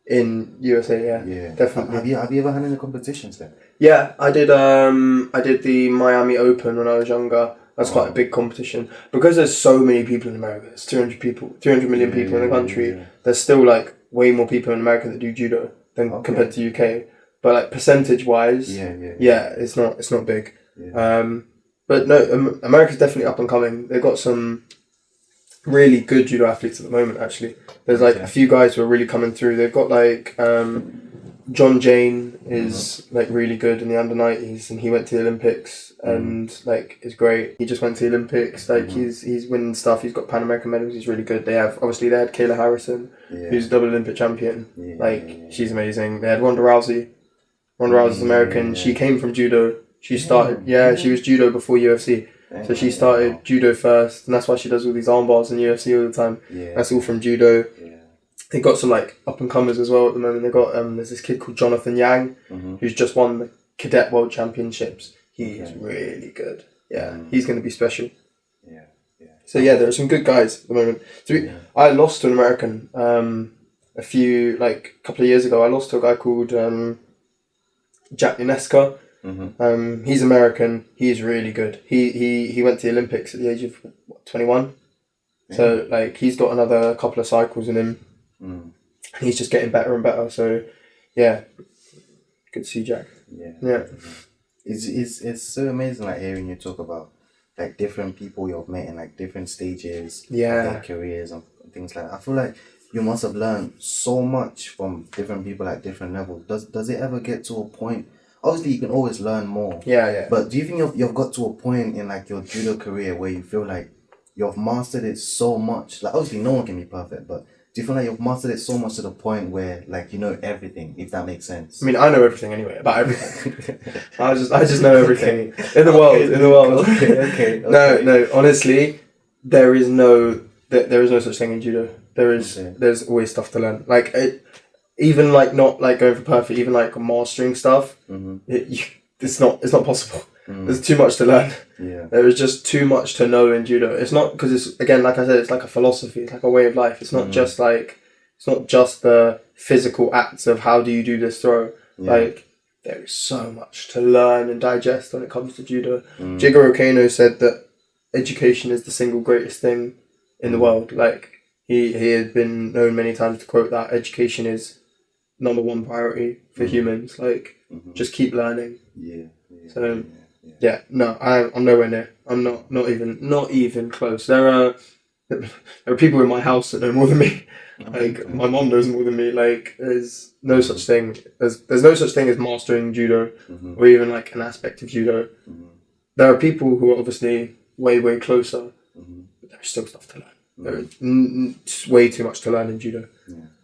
in USA. Yeah, definitely. Have you ever had any competitions there? Yeah, I did. I did the Miami Open when I was younger. That's quite a big competition because there's so many people in America. There's 300 million people in the country. Yeah. There's still like way more people in America that do judo than compared to UK. But like percentage wise, it's not big. Yeah. But no, America's definitely up and coming. They've got some really good judo athletes at the moment. Actually, there's like a few guys who are really coming through. They've got like John Jane is like really good in the under-90s, and he went to the Olympics and like is great. He just went to the Olympics. Like he's winning stuff. He's got Pan American medals. He's really good. They had Kayla Harrison, who's a double Olympic champion. She's amazing. They had Ronda Rousey. Ronda Rousey's American. She came from judo. She started. She was judo before UFC. So she started judo first, and that's why she does all these arm bars in UFC all the time. That's all from judo. They got some like up and comers as well at the moment. They got there's this kid called Jonathan Yang, who's just won the Cadet World Championships. He's really good. He's going to be special. So there are some good guys at the moment. I lost to an American a couple of years ago. I lost to a guy called Jack Unesca. He's American. He's really good. He went to the Olympics at the age of 21. So like he's got another couple of cycles in him. He's just getting better and better. So good to see Jack. It's so amazing like hearing you talk about like different people you've met in like different stages of their careers and things like that. I feel like you must have learned so much from different people at different levels. Does it ever get to a point? Obviously, you can always learn more. But do you think you've got to a point in like your judo career where you feel like you've mastered it so much? Like obviously, no one can be perfect, but do you feel like you've mastered it so much to the point where like you know everything? If that makes sense. I mean, I know everything anyway about everything. I just know everything in the world. Okay. No. Honestly, there is no such thing in judo. There's always stuff to learn. Like even like not like going for perfect, even like mastering stuff, it's not possible. There's too much to learn. There is just too much to know in judo. It's not because it's, again, like I said, it's like a philosophy. It's like a way of life. It's not just the physical acts of how do you do this throw. Like there is so much to learn and digest when it comes to judo. Jigoro Kano said that education is the single greatest thing in the world. Like he had been known many times to quote that education is number one priority for humans. Like just keep learning. No, I'm nowhere near. I'm not even close. There are people in my house that know more than me. Like my mom knows more than me. Like there's no such thing. There's no such thing as mastering judo or even like an aspect of judo. There are people who are obviously way closer, but there's still stuff to learn. There is way too much to learn in judo.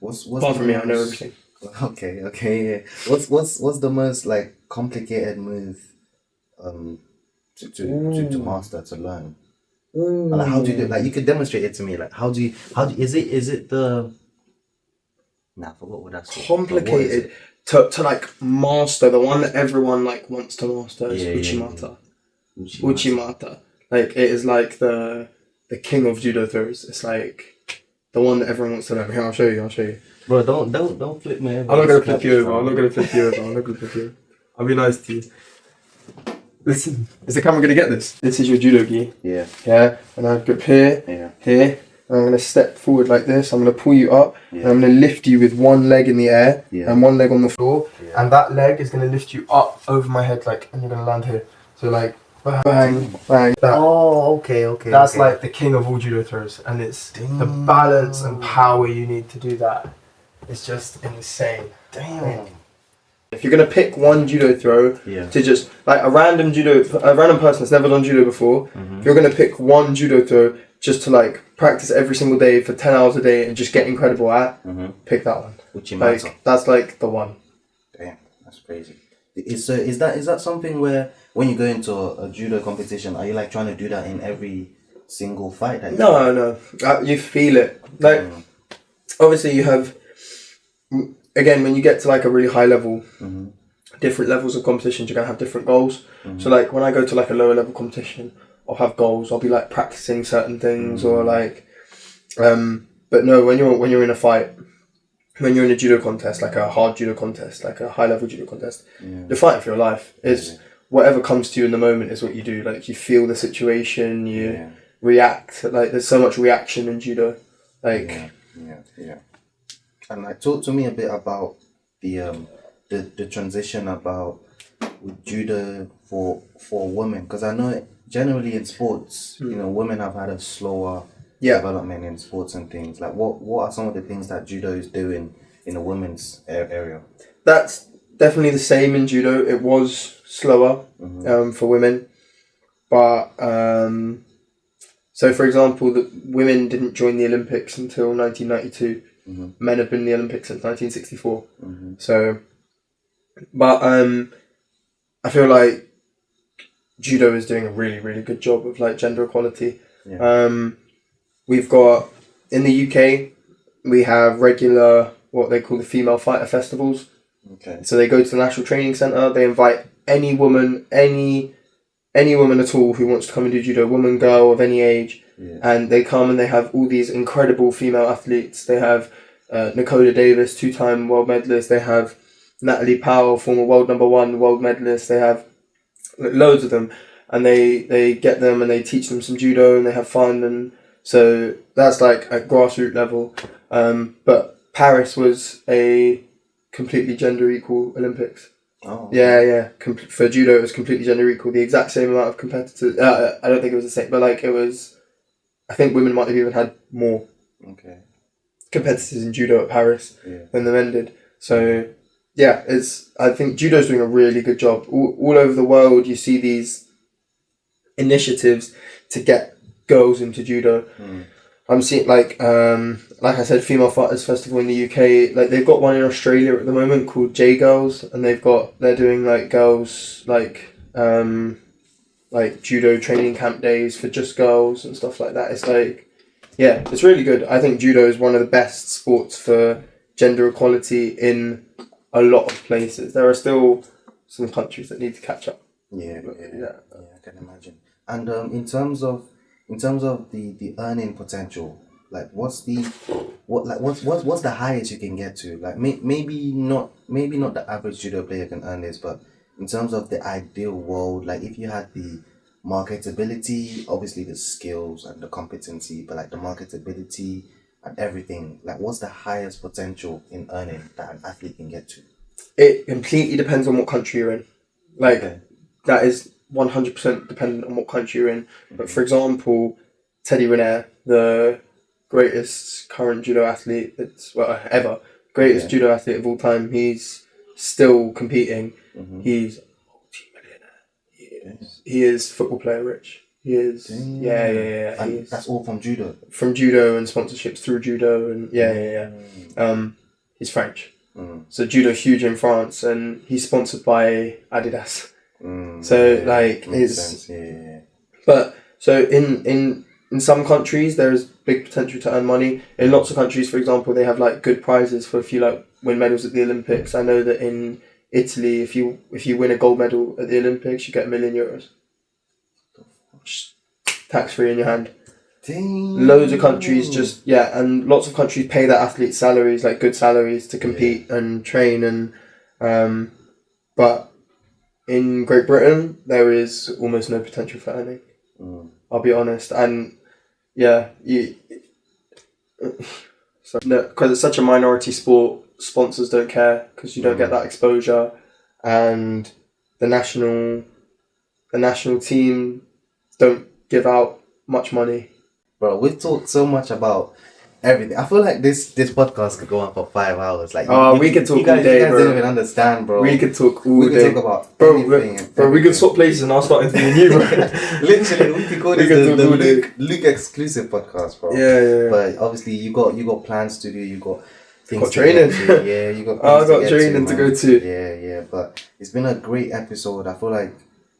Apart from me, I know everything. Okay. What's the most like complicated move to master, to learn? Like how do you do it? Like you could demonstrate it to me. Like how do you is it the I forgot what that's called. Complicated to like master, the one that everyone like wants to master is Uchimata. Like it is like the king of judo throws. It's like the one that everyone wants to learn. Here, I'll show you. Bro, don't flip me over. I'm not gonna flip you over. I'll be nice to you. Listen, is the camera gonna get this? This is your judo gi. Yeah. And I grip here. Here. And I'm gonna step forward like this. I'm gonna pull you up. And I'm gonna lift you with one leg in the air and one leg on the floor. And that leg is gonna lift you up over my head, like, and you're gonna land here. So like, bang. That. Oh, okay. That's like the king of all judo throws, and it's the balance and power you need to do that. It's just insane. Damn. If you're gonna pick one judo throw to just like a random person that's never done judo before, if you're gonna pick one judo throw just to like practice every single day for 10 hours a day and just get incredible at, pick that one. Like that's like the one. Damn, that's crazy. Is that something where when you go into a judo competition, are you like trying to do that in every single fight? No. You feel it. Like obviously you have. Again, when you get to like a really high level, different levels of competitions, you're gonna have different goals. So like when I go to like a lower level competition, I'll have goals. I'll be like practicing certain things or like, but no, when you're in a fight, when you're in a judo contest, like a hard judo contest, like a high level judo contest, you're fighting for your life. It's whatever comes to you in the moment is what you do. Like you feel the situation, you react. Like there's so much reaction in judo. Like And like, talk to me a bit about the transition about judo for women, because I know generally in sports, women have had a slower development in sports and things. Like, what are some of the things that judo is doing in the women's area? That's definitely the same in judo. It was slower for women, but so for example, the women didn't join the Olympics until 1992. Men have been in the Olympics since 1964. So, but I feel like judo is doing a really, really good job of like gender equality. We've got in the UK, we have regular what they call the female fighter festivals. So they go to the National Training Centre. They invite any woman at all who wants to come and do judo, woman, girl of any age. And they come and they have all these incredible female athletes. They have Luke Davies, 2-time world medalist. They have Natalie Powell, former world number 1 world medalist. They have loads of them, and they get them and they teach them some judo and they have fun. And so that's like at grassroots level. But Paris was a completely gender equal Olympics. For judo, it was completely gender equal. The exact same amount of competitors. I don't think it was the same, but like it was. I think women might have even had more competitors in judo at Paris than the men did. So I think judo's doing a really good job. All over the world, you see these initiatives to get girls into judo. I'm seeing like I said, Female Fighters Festival in the UK. Like they've got one in Australia at the moment called J Girls, and they're doing like girls like judo training camp days for just girls and stuff like that. It's like, it's really good. I think judo is one of the best sports for gender equality in a lot of places. There are still some countries that need to catch up. I can imagine. And in terms of the earning potential, like what's the highest you can get to? Like maybe not the average judo player can earn this, but in terms of the ideal world, like if you had the marketability, obviously the skills and the competency, but like the marketability and everything, like what's the highest potential in earning that an athlete can get to? It completely depends on what country you're in. Like that is 100% dependent on what country you're in. But for example, Teddy Riner, the greatest current judo athlete judo athlete of all time, he's still competing. He's multi-millionaire. He is football player rich. He is. And that's all from judo. From judo and sponsorships through judo and he's French. So judo's huge in France, and he's sponsored by Adidas. So like it's but so in some countries there's big potential to earn money. In lots of countries, for example, they have like good prizes for if you like win medals at the Olympics. I know that in Italy, if you win a gold medal at the Olympics, you get €1 million. Tax free in your hand. Dang. Loads of countries and lots of countries pay their athletes salaries, like good salaries, to compete and train and but in Great Britain there is almost no potential for earning. I'll be honest, and because it's such a minority sport, sponsors don't care because you don't get that exposure, and the national team don't give out much money. Bro, we've talked so much about everything. I feel like this podcast could go on for 5 hours. Like, we could talk you guys, all day, you guys bro. didn't even understand, bro. We could talk all we day. could talk about bro, anything. bro, we could swap places and I'll start interviewing you, bro. Literally, we could call this the Luke exclusive podcast, bro. Yeah. But obviously, you got plans to do. You got things Got to training. get to. Yeah, you got. I got to training to go to. Yeah. But it's been a great episode. I feel like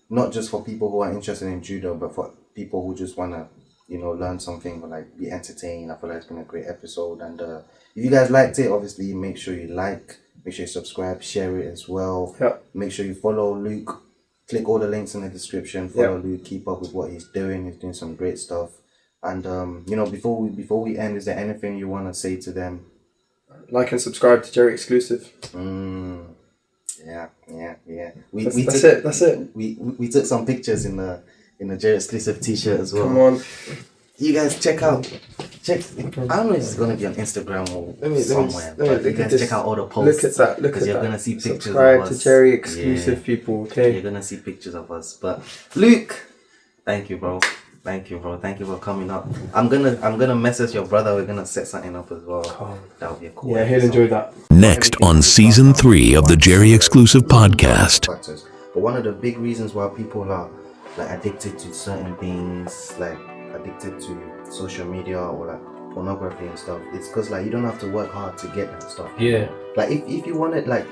not just for people who are interested in judo, but for people who just wanna, learn something or like be entertained. I feel like it's been a great episode. And if you guys liked it, obviously make sure you like, make sure you subscribe, share it as well. Yep. Make sure you follow Luke. Click all the links in the description. Follow Luke. Keep up with what he's doing. He's doing some great stuff. And before we end, is there anything you want to say to them? Like and subscribe to Jerry Exclusive. Yeah. That's it. We took some pictures in the Jerry Exclusive t-shirt as well. Come on. You guys check. I don't know if it's gonna be on Instagram or somewhere. But you guys check out all the posts. Look at that. Because you're gonna see pictures subscribe of us. to Jerry Exclusive people. Okay. You're gonna see pictures of us. But Luke, thank you, bro. Thank you for coming up. I'm gonna message your brother. We're gonna set something up as well. That'll be a cool. Yeah, he'll enjoy that. Next on season 3 of the Jerry Exclusive podcast. But one of the big reasons why people are like addicted to certain things, like addicted to social media or like pornography and stuff, it's because like you don't have to work hard to get that stuff. Yeah. Like if you wanted, like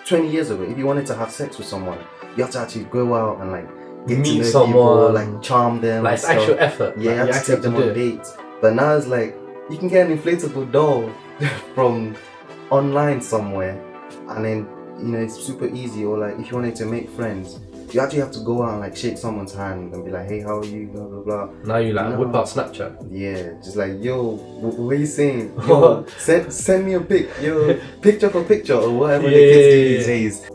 20 years ago, if you wanted to have sex with someone, you have to actually go out and like get to meet know someone, people, like charm them. like and it's stuff. actual effort. Yeah, you have to take them on dates. But now it's like you can get an inflatable doll from online somewhere, and then it's super easy. Or like if you wanted to make friends, you actually have to go out and like shake someone's hand and be like, hey, how are you, blah blah blah. Now you like whip out Snapchat. Yeah, just like, yo, what are you saying? Yo, send me a pic, yo, picture for picture or whatever the kids do these days.